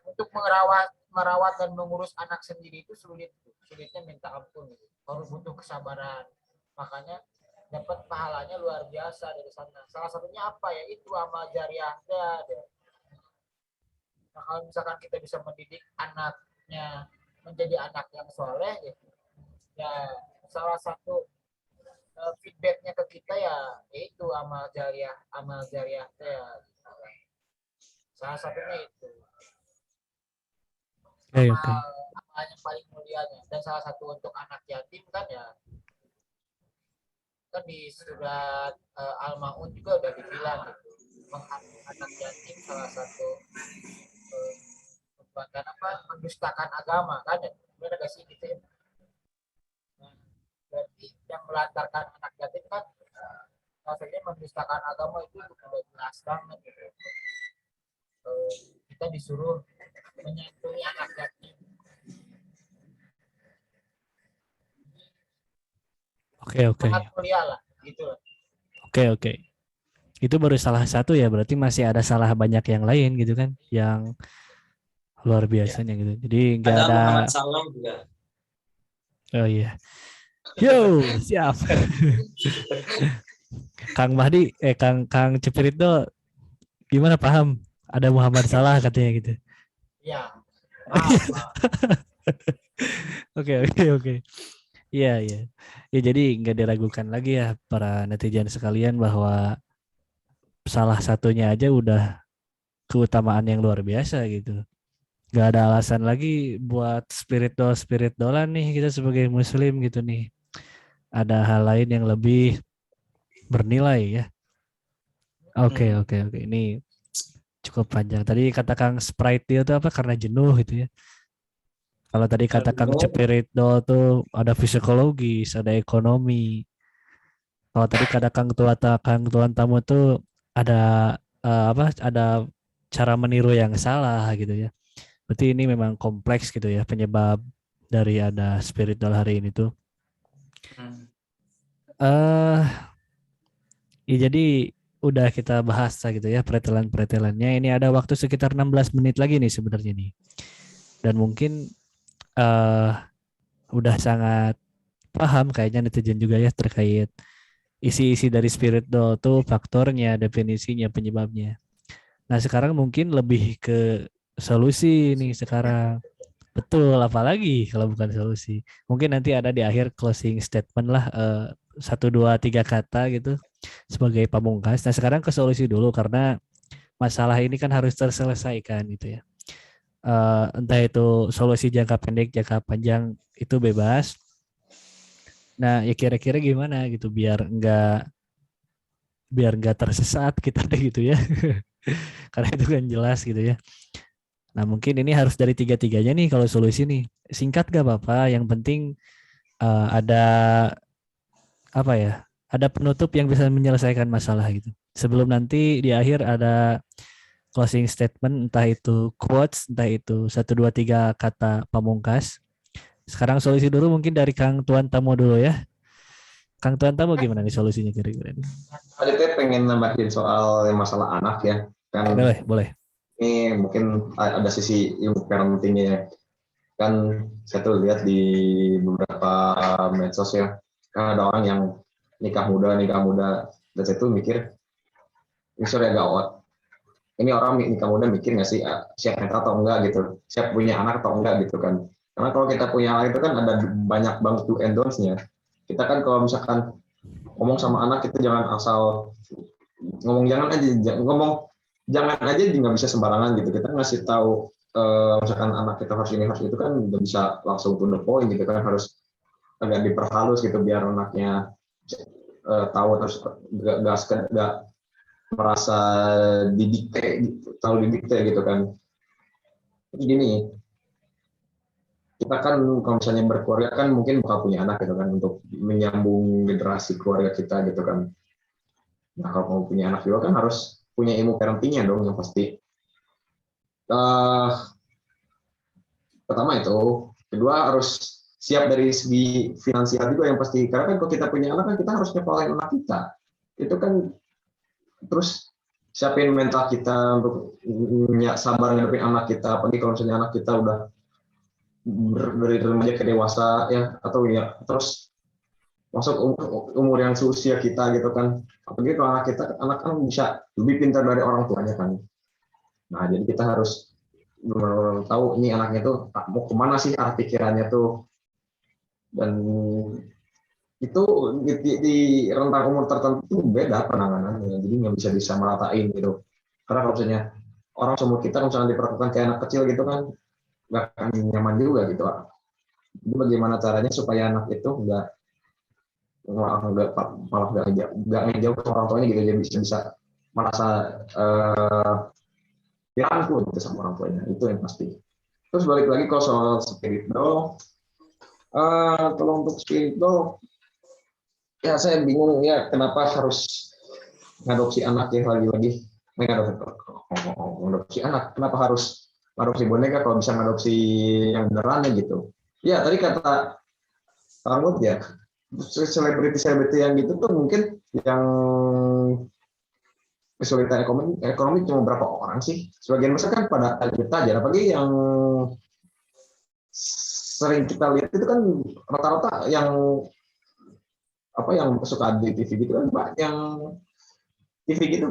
Untuk merawat dan mengurus anak sendiri itu sulitnya minta ampun gitu. Harus butuh kesabaran. Makanya dapat pahalanya luar biasa dari sana. Salah satunya apa ya, itu amal jariahnya. Nah, kalau misalkan kita bisa mendidik anaknya menjadi anak yang soleh gitu, ya salah satu feedbacknya ke kita ya itu amal jariah ya, salah satunya itu amal yang paling mulianya. Dan salah satu untuk anak yatim kan ya, kan di surat Al-Maun juga udah dibilang gitu, anak yatim salah satu perbuatan mendustakan agama kan ya, benar gak sih gitu ya. Berarti yang melantarkan anak yatim kan rasanya mendustakan agama, itu udah jelas banget gitu. Kita disuruh menyantuni anak yatim. Oke. Sangat mulia lah gitu. Oke. Itu baru salah satu ya, berarti masih ada salah banyak yang lain gitu kan, yang luar biasanya gitu. Jadi nggak ada Muhammad Saleh juga. Oh iya. Yo, siap. Kang Mahdi, Kang Cepirito gimana, paham? Ada Muhammad Salah katanya gitu. Iya. Oke. Iya. Ya jadi nggak diragukan lagi ya para netizen sekalian bahwa salah satunya aja udah keutamaan yang luar biasa gitu. Gak ada alasan lagi buat spirit-dolan nih kita sebagai muslim gitu nih. Ada hal lain yang lebih bernilai ya. Oke. Ini cukup panjang. Tadi kata Kang Sprite itu apa, karena jenuh gitu ya. Kalau tadi kata Kang Cepirito tuh ada psikologis, ada ekonomi. Kalau tadi kata Kang Tuan Tamu tuh ada ada cara meniru yang salah gitu ya. Berarti ini memang kompleks gitu ya penyebab dari ada spiritual hari ini tuh. Ya jadi udah kita bahas gitu ya pretelan-pretelannya. Ini ada waktu sekitar 16 menit lagi nih sebenarnya nih. Dan mungkin udah sangat paham kayaknya netizen juga ya terkait isi-isi dari spirit doll tuh faktornya, definisinya, penyebabnya. Nah, sekarang mungkin lebih ke solusi nih sekarang. Betul, apalagi kalau bukan solusi. Mungkin nanti ada di akhir closing statement lah, 1, 2, 3 kata gitu sebagai pamungkas. Nah, sekarang ke solusi dulu karena masalah ini kan harus terselesaikan gitu ya. Entah itu solusi jangka pendek, jangka panjang itu bebas. Nah, ya kira-kira gimana gitu biar nggak tersesat kita deh gitu ya. Karena itu kan jelas gitu ya. Nah, mungkin ini harus dari tiga-tiganya nih kalau solusi nih. Singkat gak apa-apa, yang penting ada apa ya? Ada penutup yang bisa menyelesaikan masalah gitu. Sebelum nanti di akhir ada closing statement, entah itu quotes, entah itu 1, 2, 3 kata pamungkas. Sekarang solusi dulu mungkin dari Kang Tuan Tamo dulu ya. Kang Tuan Tamo gimana nih solusinya kira-kira nih? Tadi teh pengen nambahin soal masalah anak ya. Kan Boleh, boleh. ini mungkin ada sisi ilmu parentingnya ya. Kan saya tuh lihat di beberapa medsos ya. Kan ada orang yang nikah muda. Dan saya tuh mikir, ini sudah gawat. Ini orang nikah muda mikir nggak sih siap nikah atau enggak gitu. Siap punya anak atau enggak gitu kan. Karena kalau kita punya anak itu kan ada banyak banget do and don'ts-nya. Kita kan kalau misalkan ngomong sama anak kita jangan asal ngomong jangan aja nggak bisa sembarangan gitu. Kita ngasih tahu misalkan anak kita harus ini harus itu kan nggak bisa langsung to the point gitu kan, harus agak diperhalus gitu biar anaknya tahu, terus nggak merasa didikte gitu, tahu didikte gitu kan. Jadi gini, kita kan kalau misalnya berkeluarga kan mungkin bakal punya anak gitu kan untuk menyambung generasi keluarga kita gitu kan. Nah, kalau mau punya anak juga kan harus punya ilmu parentingnya dong yang pasti. Pertama itu, kedua harus siap dari segi finansial juga yang pasti. Karena kan kalau kita punya anak kan kita harus nyekolahin anak kita. Itu kan terus siapin mental kita untuk sabar ngadepin anak kita. Apalagi kalau misalnya anak kita udah dari remaja ke dewasa ya, atau ya terus masuk umur yang seusia kita gitu kan. Apalagi kalau anak kan bisa lebih pintar dari orang tuanya kan. Nah, jadi kita harus benar-benar tahu ini anaknya tuh mau kemana sih arah pikirannya tuh. Dan itu di rentang umur tertentu beda penanganannya, jadi nggak bisa disamaratain gitu. Karena kalau misalnya orang seumur kita misalnya diperlakukan kayak anak kecil gitu kan nggak akan nyaman juga gitu. Jadi bagaimana caranya supaya anak itu malah nggak ngejauh ke orang tuanya gitu, jadi bisa merasa dirangkul gitu sama orang tuanya, itu yang pasti. Terus balik lagi kalau soal spirit doll, kalau untuk spirit doll ya saya bingung ya kenapa harus ngadopsi anak ya, lagi-lagi ngadopsi anak, kenapa harus ngadopsi boneka kalau bisa ngadopsi yang beneran ya gitu. Ya tadi kata Armut ya, selebriti yang gitu tuh mungkin yang kesulitan ekonomi cuma berapa orang sih, sebagian besar kan pada kita aja, apalagi yang sering kita lihat itu kan rata-rata yang suka di TV gitu kan, Pak, yang TV gitu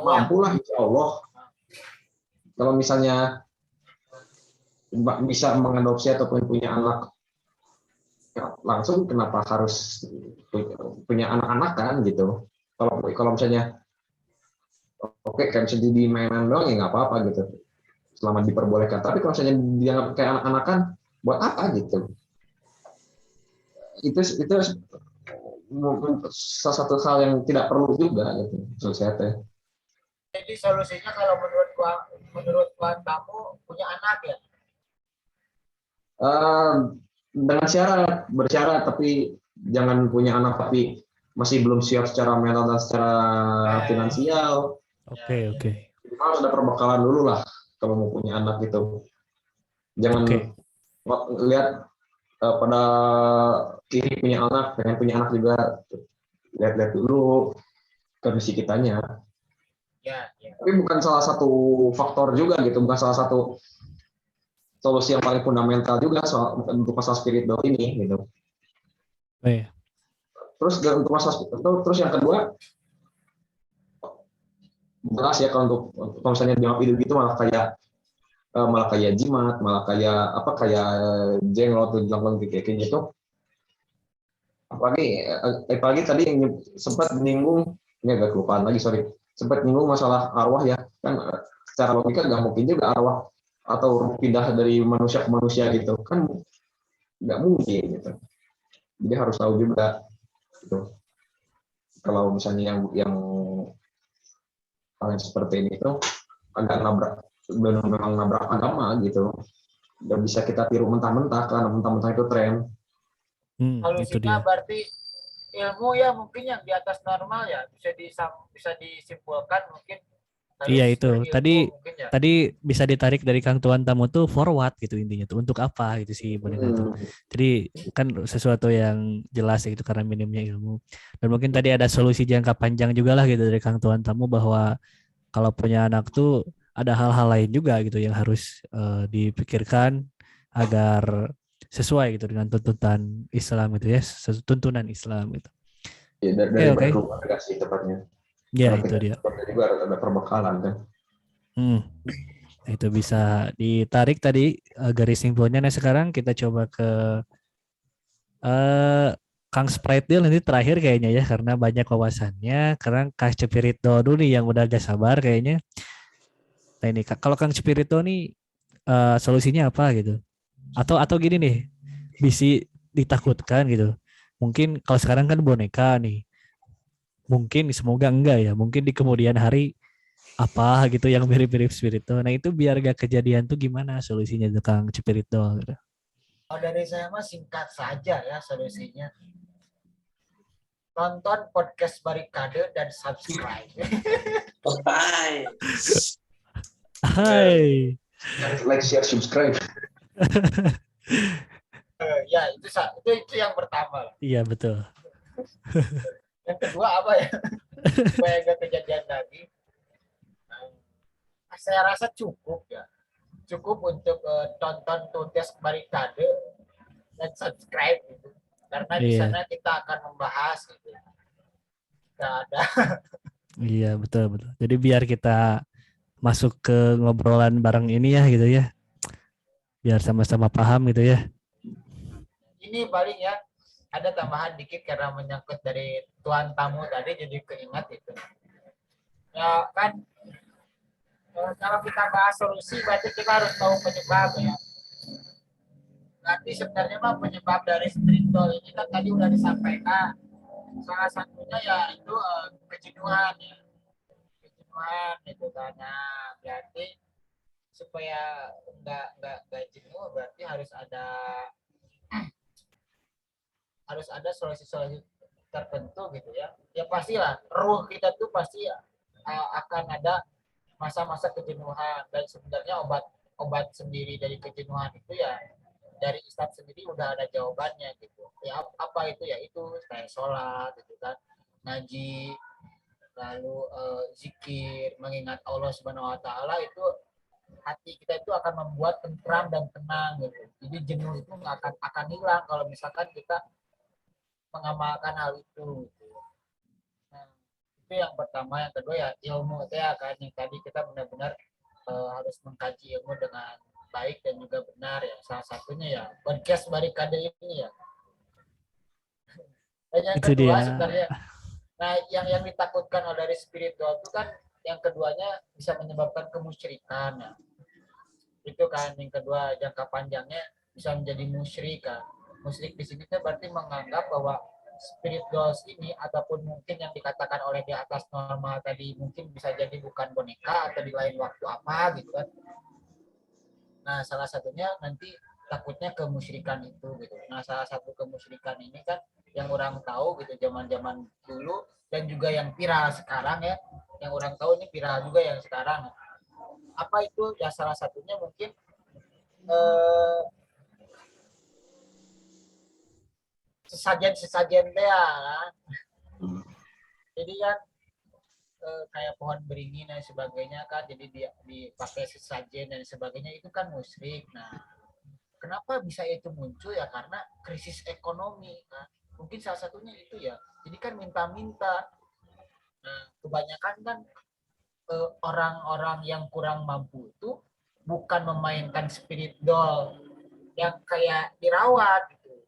mampu lah insya Allah. Kalau misalnya bisa mengadopsi ataupun punya anak langsung, kenapa harus punya anak-anak kan gitu. Kalau misalnya kayak misalnya di mainan doang ya nggak apa-apa gitu, selama diperbolehkan. Tapi kalau misalnya dianggap kayak anak-anak kan buat apa gitu. Itu salah satu hal yang tidak perlu juga gitu menurut saya teh. Jadi solusinya kalau menurut kamu punya anak ya? Dengan bersyarat tapi jangan punya anak tapi masih belum siap secara mental dan secara finansial. Oke. Harus ada perbekalan dulu lah kalau mau punya anak gitu. Jangan lihat pada kiri punya anak, pengen punya anak juga, lihat-lihat dulu kondisi kitanya. Ya, ya. Tapi bukan salah satu faktor juga gitu, bukan salah satu solusi yang paling fundamental juga soal untuk masalah spiritual ini gitu. Oh, iya. Terus untuk masalah terus yang kedua jelas ya kalau misalnya dianggap hidup gitu malah kayak jimat, malah kayak apa kayak jenglot tuh dilakukan kayak gitu. Apalagi tadi yang sempat menyinggung, ini agak kelupaan lagi sorry, sempat menyinggung masalah arwah ya kan, secara logika nggak mungkin juga arwah atau pindah dari manusia ke manusia gitu kan, nggak mungkin gitu. Jadi harus tahu juga gitu. Kalau misalnya yang hal yang seperti ini tuh agak nabrak, memang nabrak agama gitu. Nggak bisa kita tiru mentah-mentah karena mentah-mentah itu tren. Itu dia. Solusinya berarti ilmu ya mungkin yang di atas normal ya bisa disimpulkan mungkin Iya harus itu. berilmu mungkin ya. Tadi bisa ditarik dari Kang Tuan Tamu tuh forward gitu intinya tuh. Untuk apa gitu sih boneka tuh. Jadi kan sesuatu yang jelas gitu karena minimnya ilmu. Dan mungkin tadi ada solusi jangka panjang juga lah gitu dari Kang Tuan Tamu bahwa kalau punya anak tuh ada hal-hal lain juga gitu yang harus dipikirkan agar sesuai gitu dengan tuntutan Islam gitu ya, tuntunan Islam gitu. Ya, Oke, dari oke. berkeluarga sih tepatnya. Ya, Karena itu dia. kita juga harus ada perbekalan kan. Itu bisa ditarik tadi garis simpulnya. Nah, sekarang kita coba ke eh Kang Sprite Deal nanti terakhir kayaknya ya karena banyak wawasannya. Karena Kang Spirito dulu nih yang udah agak sabar kayaknya. Nah ini kalau Kang Spirito nih solusinya apa gitu? Atau gini nih, bisa ditakutkan gitu. Mungkin kalau sekarang kan boneka nih. Mungkin semoga enggak ya. Mungkin di kemudian hari apa gitu yang mirip-mirip Spirito. Nah itu biar gak kejadian tuh gimana solusinya tuh Kang Spirito gitu. Kalau dari saya mah singkat saja ya solusinya. Tonton podcast Barikade dan subscribe. Bye. Hai. Like, share, subscribe. Ya itu yang pertama lah. Iya betul. Yang kedua apa ya? Supaya nggak kejadian lagi. Saya rasa cukup ya. Cukup untuk tonton podcast Barikade dan subscribe gitu. Karena di Iya, sana kita akan membahas gitu. Nggak ada. iya betul betul. Jadi biar kita masuk ke ngobrolan bareng ini ya gitu ya. Biar sama-sama paham gitu ya. Ini paling ya ada tambahan dikit karena menyangkut dari tuan tamu tadi jadi keingat itu. Ya kan kalau kita bahas solusi berarti kita harus tahu penyebab ya. Berarti sebenarnya mah penyebab dari spiritual ini kan tadi udah disampaikan. Salah satunya ya itu kejenuhan ya. Kejenuhan itu karena berarti supaya nggak jenuh berarti harus ada solusi-solusi tertentu gitu ya. Ya pastilah ruh kita tuh pasti akan ada masa-masa kejenuhan dan sebenarnya obat sendiri dari kejenuhan itu ya dari Islam sendiri udah ada jawabannya gitu. Ya apa itu ya itu kayak sholat gitu kan, ngaji, lalu zikir, mengingat Allah Subhanahu Wa Taala itu hati kita itu akan membuat tentram dan tenang gitu. Jadi jenuh itu nggak akan hilang kalau misalkan kita mengamalkan hal itu. Gitu. Nah, itu yang pertama. Yang kedua ya ilmu ya kan yang tadi kita benar-benar harus mengkaji ilmu dengan baik dan juga benar ya. Salah satunya ya podcast Barikade ini ya. Dan yang Itu kedua dia. sebenarnya, nah yang ditakutkan dari spiritual itu kan yang keduanya bisa menyebabkan kemusyrikan ya. Itu kan yang kedua jangka panjangnya bisa menjadi musyrik kan. Musyrik di sini berarti menganggap bahwa spiritual ini ataupun mungkin yang dikatakan oleh di atas normal tadi mungkin bisa jadi bukan boneka atau di lain waktu apa gitu kan. Nah, salah satunya nanti takutnya kemusyrikan itu gitu. Nah, salah satu kemusyrikan ini kan yang orang tahu gitu zaman-zaman dulu dan juga yang viral sekarang ya. Yang orang tahu ini viral juga yang sekarang. Apa itu? Ya salah satunya mungkin sesajen-sesajen teh ya. Jadi kan kayak pohon beringin dan sebagainya kan, jadi dia dipakai sesajen dan sebagainya, itu kan musyrik. Nah, kenapa bisa itu muncul ya? Karena krisis ekonomi kan. Mungkin salah satunya itu ya. Jadi kan minta-minta. Nah, kebanyakan kan orang-orang yang kurang mampu itu bukan memainkan spirit doll yang kayak dirawat gitu,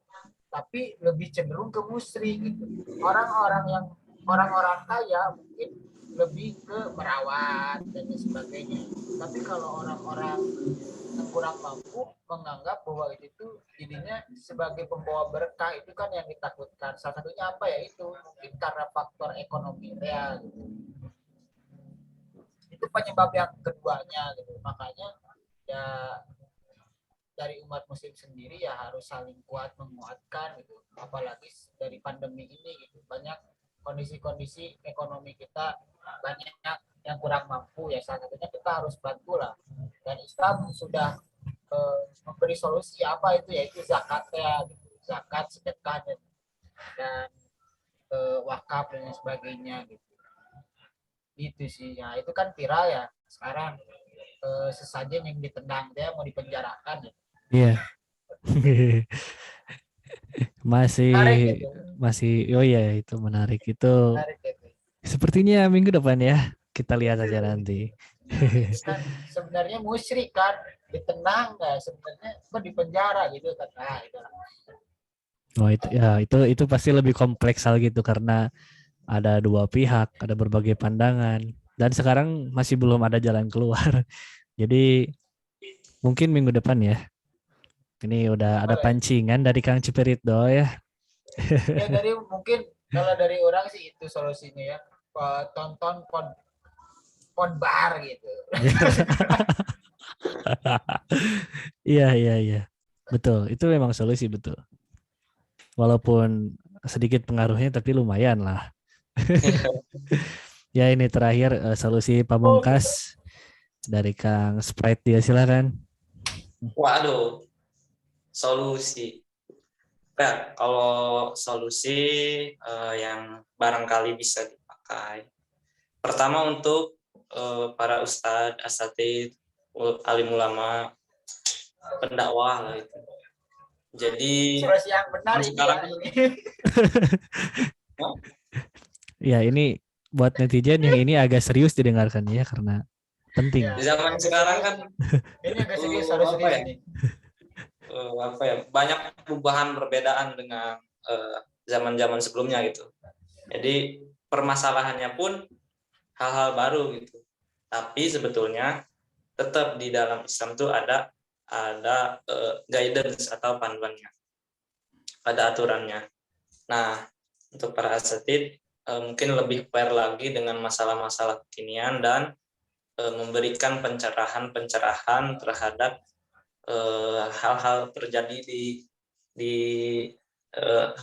tapi lebih cenderung ke musrik gitu. Orang-orang kaya mungkin lebih ke merawat dan sebagainya. Tapi kalau orang-orang yang kurang mampu menganggap bahwa itu jadinya sebagai pembawa berkah, itu kan yang ditakutkan. Salah satunya apa ya, itu mungkin karena faktor ekonomi ya gitu. Itu penyebab yang keduanya gitu. Makanya ya dari umat muslim sendiri ya harus saling kuat menguatkan gitu, apalagi dari pandemi ini gitu, banyak kondisi-kondisi ekonomi kita, banyak yang kurang mampu ya, salah satunya kita harus bantu lah. Dan Islam sudah memberi solusi apa itu, yaitu zakat ya gitu. Zakat, sedekah, dan wakaf dan sebagainya gitu. Itu sih ya, itu kan viral ya sekarang, sesajen yang ditendang dia mau dipenjarakan ya. Iya. Masih Menarik gitu. oh iya itu menarik itu. Menarik gitu. Sepertinya minggu depan ya. Kita lihat saja nanti. Itu kan sebenarnya musyrik kan, ditendang nggak sebenarnya kok dipenjara gitu kan. Nah, itu. Oh itu ya itu pasti lebih kompleks hal gitu karena ada dua pihak, ada berbagai pandangan dan sekarang masih belum ada jalan keluar. Jadi mungkin minggu depan ya. Ini udah ada Boleh. pancingan dari Kang Ciperitdo ya. Ya dari mungkin kalau dari orang sih itu solusinya ya. Tonton pon bar gitu. Iya. Betul, itu memang solusi betul. Walaupun sedikit pengaruhnya tapi lumayan lah. Ya ini terakhir solusi pamungkas dari Kang Sprite dia silakan. Waduh, solusi. Nah, kalau solusi yang barangkali bisa dipakai. Pertama untuk para ustadz, asatidz, alim ulama, pendakwah lah itu. Jadi Solusi yang benar ini sekarang ya. Ya ini buat netizen yang ini agak serius didengarkan ya karena penting. Ya. di zaman sekarang kan Ini agak serius, harus apa serius ya? nih. Banyak perubahan perbedaan dengan zaman-zaman sebelumnya gitu. Jadi permasalahannya pun hal-hal baru gitu. Tapi sebetulnya tetap di dalam Islam itu ada guidance atau panduannya, ada aturannya. Nah, untuk para asatid mungkin lebih fair lagi dengan masalah-masalah kekinian dan memberikan pencerahan terhadap hal-hal terjadi di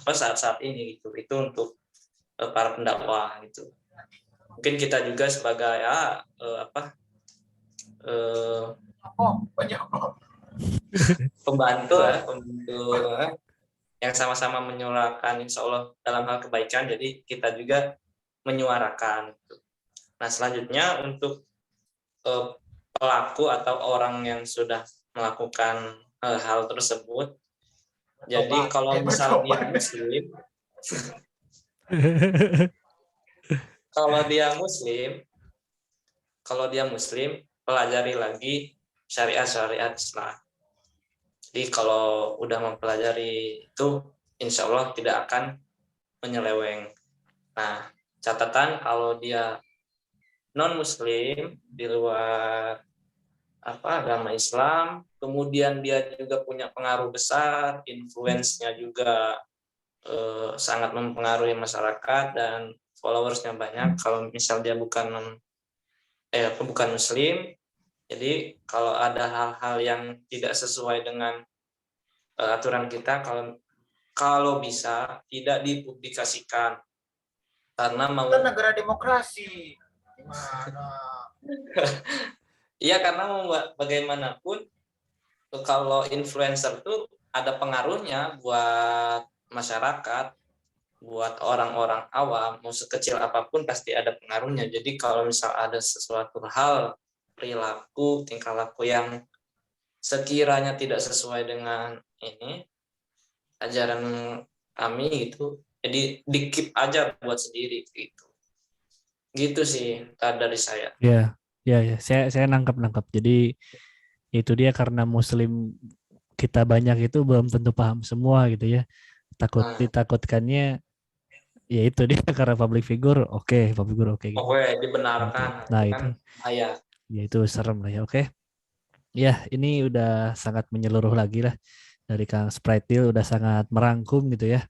saat-saat ini gitu. Itu untuk para pendakwah gitu. Mungkin kita juga sebagai pembantu yang sama-sama menyuarakan insya Allah dalam hal kebaikan, jadi kita juga menyuarakan gitu. Nah selanjutnya untuk pelaku atau orang yang sudah melakukan hal tersebut, jadi kalau misal dia muslim kalau dia muslim pelajari lagi syariat Islam. Jadi kalau udah mempelajari itu insya Allah tidak akan menyeleweng. Nah catatan kalau dia non muslim di luar agama Islam, kemudian dia juga punya pengaruh besar, influence-nya juga sangat mempengaruhi masyarakat dan followersnya banyak. Kalau misal dia bukan muslim, jadi kalau ada hal-hal yang tidak sesuai dengan aturan kita, kalau bisa tidak dipublikasikan karena mau Kita negara demokrasi. Gimana? Iya, karena bagaimanapun kalau influencer tuh ada pengaruhnya buat masyarakat. buat orang-orang awam mau sekecil apapun pasti ada pengaruhnya. Jadi kalau misal ada sesuatu hal, perilaku, tingkah laku yang sekiranya tidak sesuai dengan ini ajaran kami gitu, jadi di-keep aja buat sendiri gitu sih dari saya. Ya, ya, saya nangkap. Jadi itu dia karena Muslim kita banyak itu belum tentu paham semua gitu ya. Nah, Ditakutkannya ya itu dia karena public figure oke gitu. oke dibenarkan Nah itu kan itu bahaya. ya itu serem lah ya. Oke. Ya, ini udah sangat menyeluruh lagi lah dari Kang Spritil, udah sangat merangkum gitu ya,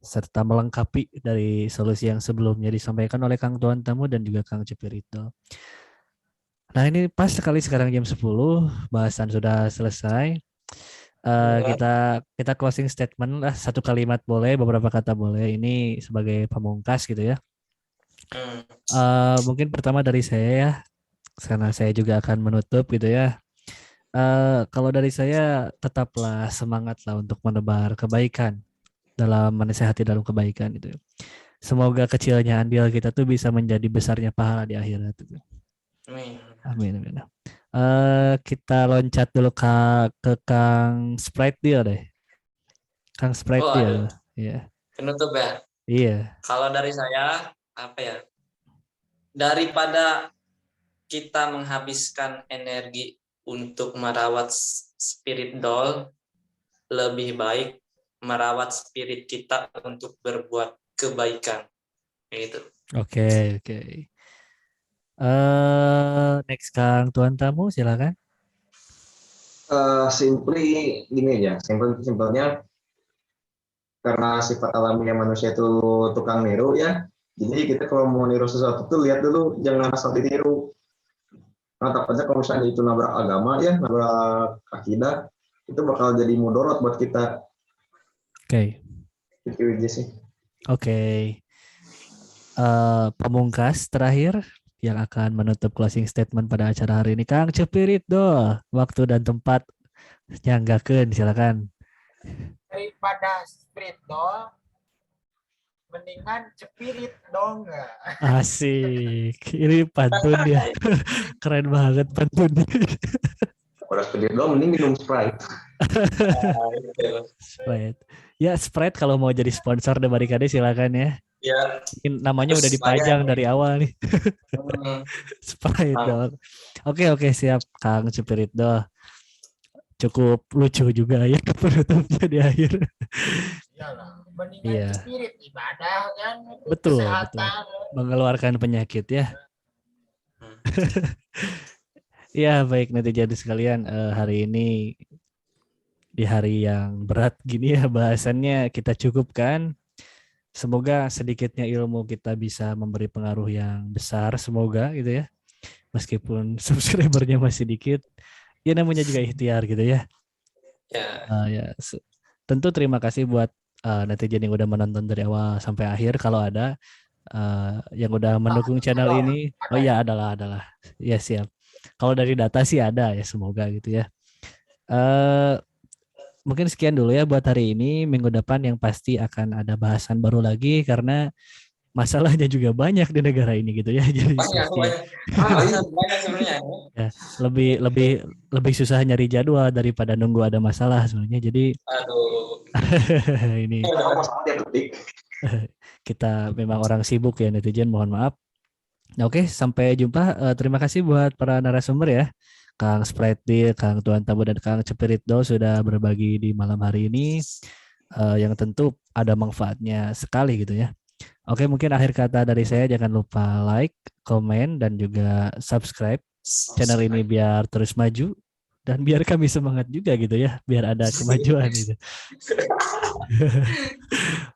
serta melengkapi dari solusi yang sebelumnya disampaikan oleh Kang Tuan Tamu dan juga Kang Cepirito. Nah, ini pas sekali sekarang jam 10, bahasan sudah selesai. Kita closing statement lah, satu kalimat boleh, beberapa kata boleh. Ini sebagai pemungkas gitu ya. Mungkin pertama dari saya ya, karena saya juga akan menutup gitu ya. Kalau dari saya tetaplah semangat lah untuk menebar kebaikan dalam menasehati dalam kebaikan itu. Semoga kecilnya andil kita tuh bisa menjadi besarnya pahala di akhirat itu. Amin. Kita loncat dulu ke Kang Sprite dia deh. Kang Sprite dia. Iya. Penutup ya. Iya. Kalau dari saya apa ya? Daripada kita menghabiskan energi untuk merawat spirit doll, lebih baik merawat spirit kita untuk berbuat kebaikan. Gitu. Oke. Next Kang Tuan Tamu silakan. Simply gini aja, simpelnya karena sifat alaminya manusia itu tukang niru ya. Jadi kita kalau mau niru sesuatu tuh lihat dulu, jangan asal ditiru. Nah, takutnya kalau misalnya itu nabrak agama ya, nabrak akidah, itu bakal jadi mudorot buat kita. Oke. Itu aja sih. Oke. Pemungkas terakhir yang akan menutup closing statement pada acara hari ini, Kang Cepirit do. Waktu dan tempat nyanggakeun silakan. Daripada spirit doll, mendingan cepirit dong. Asik. Ini pantun ya. Keren banget pantunnya. Kalau spirit doll mending minum Sprite. Sprite. Ya, Sprite kalau mau jadi sponsor The Barikade silakan ya. Ya. Ini namanya udah dipajang dari awal nih. Sprite dong. Oke, siap Kang Cepirit do. Cukup lucu juga ya penutupnya di akhir. Iyalah, mendingan Iya. spirit ibadah kan. Betul. Kesehatan. Mengeluarkan penyakit ya. Ya, baik netizen sekalian, hari ini di hari yang berat gini ya bahasannya kita cukupkan. Semoga sedikitnya ilmu kita bisa memberi pengaruh yang besar, semoga gitu ya. Meskipun subscribernya masih dikit, ya namanya juga ikhtiar gitu ya. Ya, tentu terima kasih buat netizen yang udah menonton dari awal sampai akhir. Kalau ada yang udah mendukung channel ini, oh ya adalah, ya siap. Kalau dari data sih ada ya, semoga gitu ya. Mungkin sekian dulu ya buat hari ini. Minggu depan yang pasti akan ada bahasan baru lagi karena masalahnya juga banyak di negara ini gitu ya. Jadi banyak sebenarnya. Ya, lebih susah nyari jadwal daripada nunggu ada masalah sebenarnya. Jadi ini kita memang orang sibuk ya netizen, mohon maaf. Nah, oke, sampai jumpa. Terima kasih buat para narasumber ya. Kang Sprite, Kang Tuan Tamu dan Kang Cepiritdo sudah berbagi di malam hari ini yang tentu ada manfaatnya sekali gitu ya. Oke, mungkin akhir kata dari saya, jangan lupa like, komen, dan juga subscribe channel ini biar terus maju dan biar kami semangat juga gitu ya, biar ada kemajuan gitu.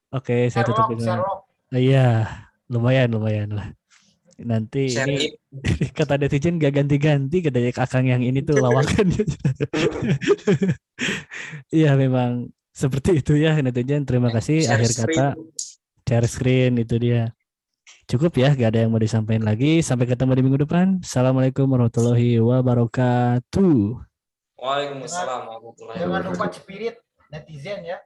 Oke, saya tutup dengan iya, lumayan lah. Nanti ini kata netizen gak ganti-ganti, katanya Kakang yang ini tuh lawakan. Iya memang seperti itu ya netizen. Terima kasih. Akhir kata share screen itu dia. Cukup ya, gak ada yang mau disampaikan lagi. Sampai ketemu di minggu depan. Assalamualaikum warahmatullahi wabarakatuh. Waalaikumsalam warahmatullahi wabarakatuh. Jangan lupa spirit netizen ya.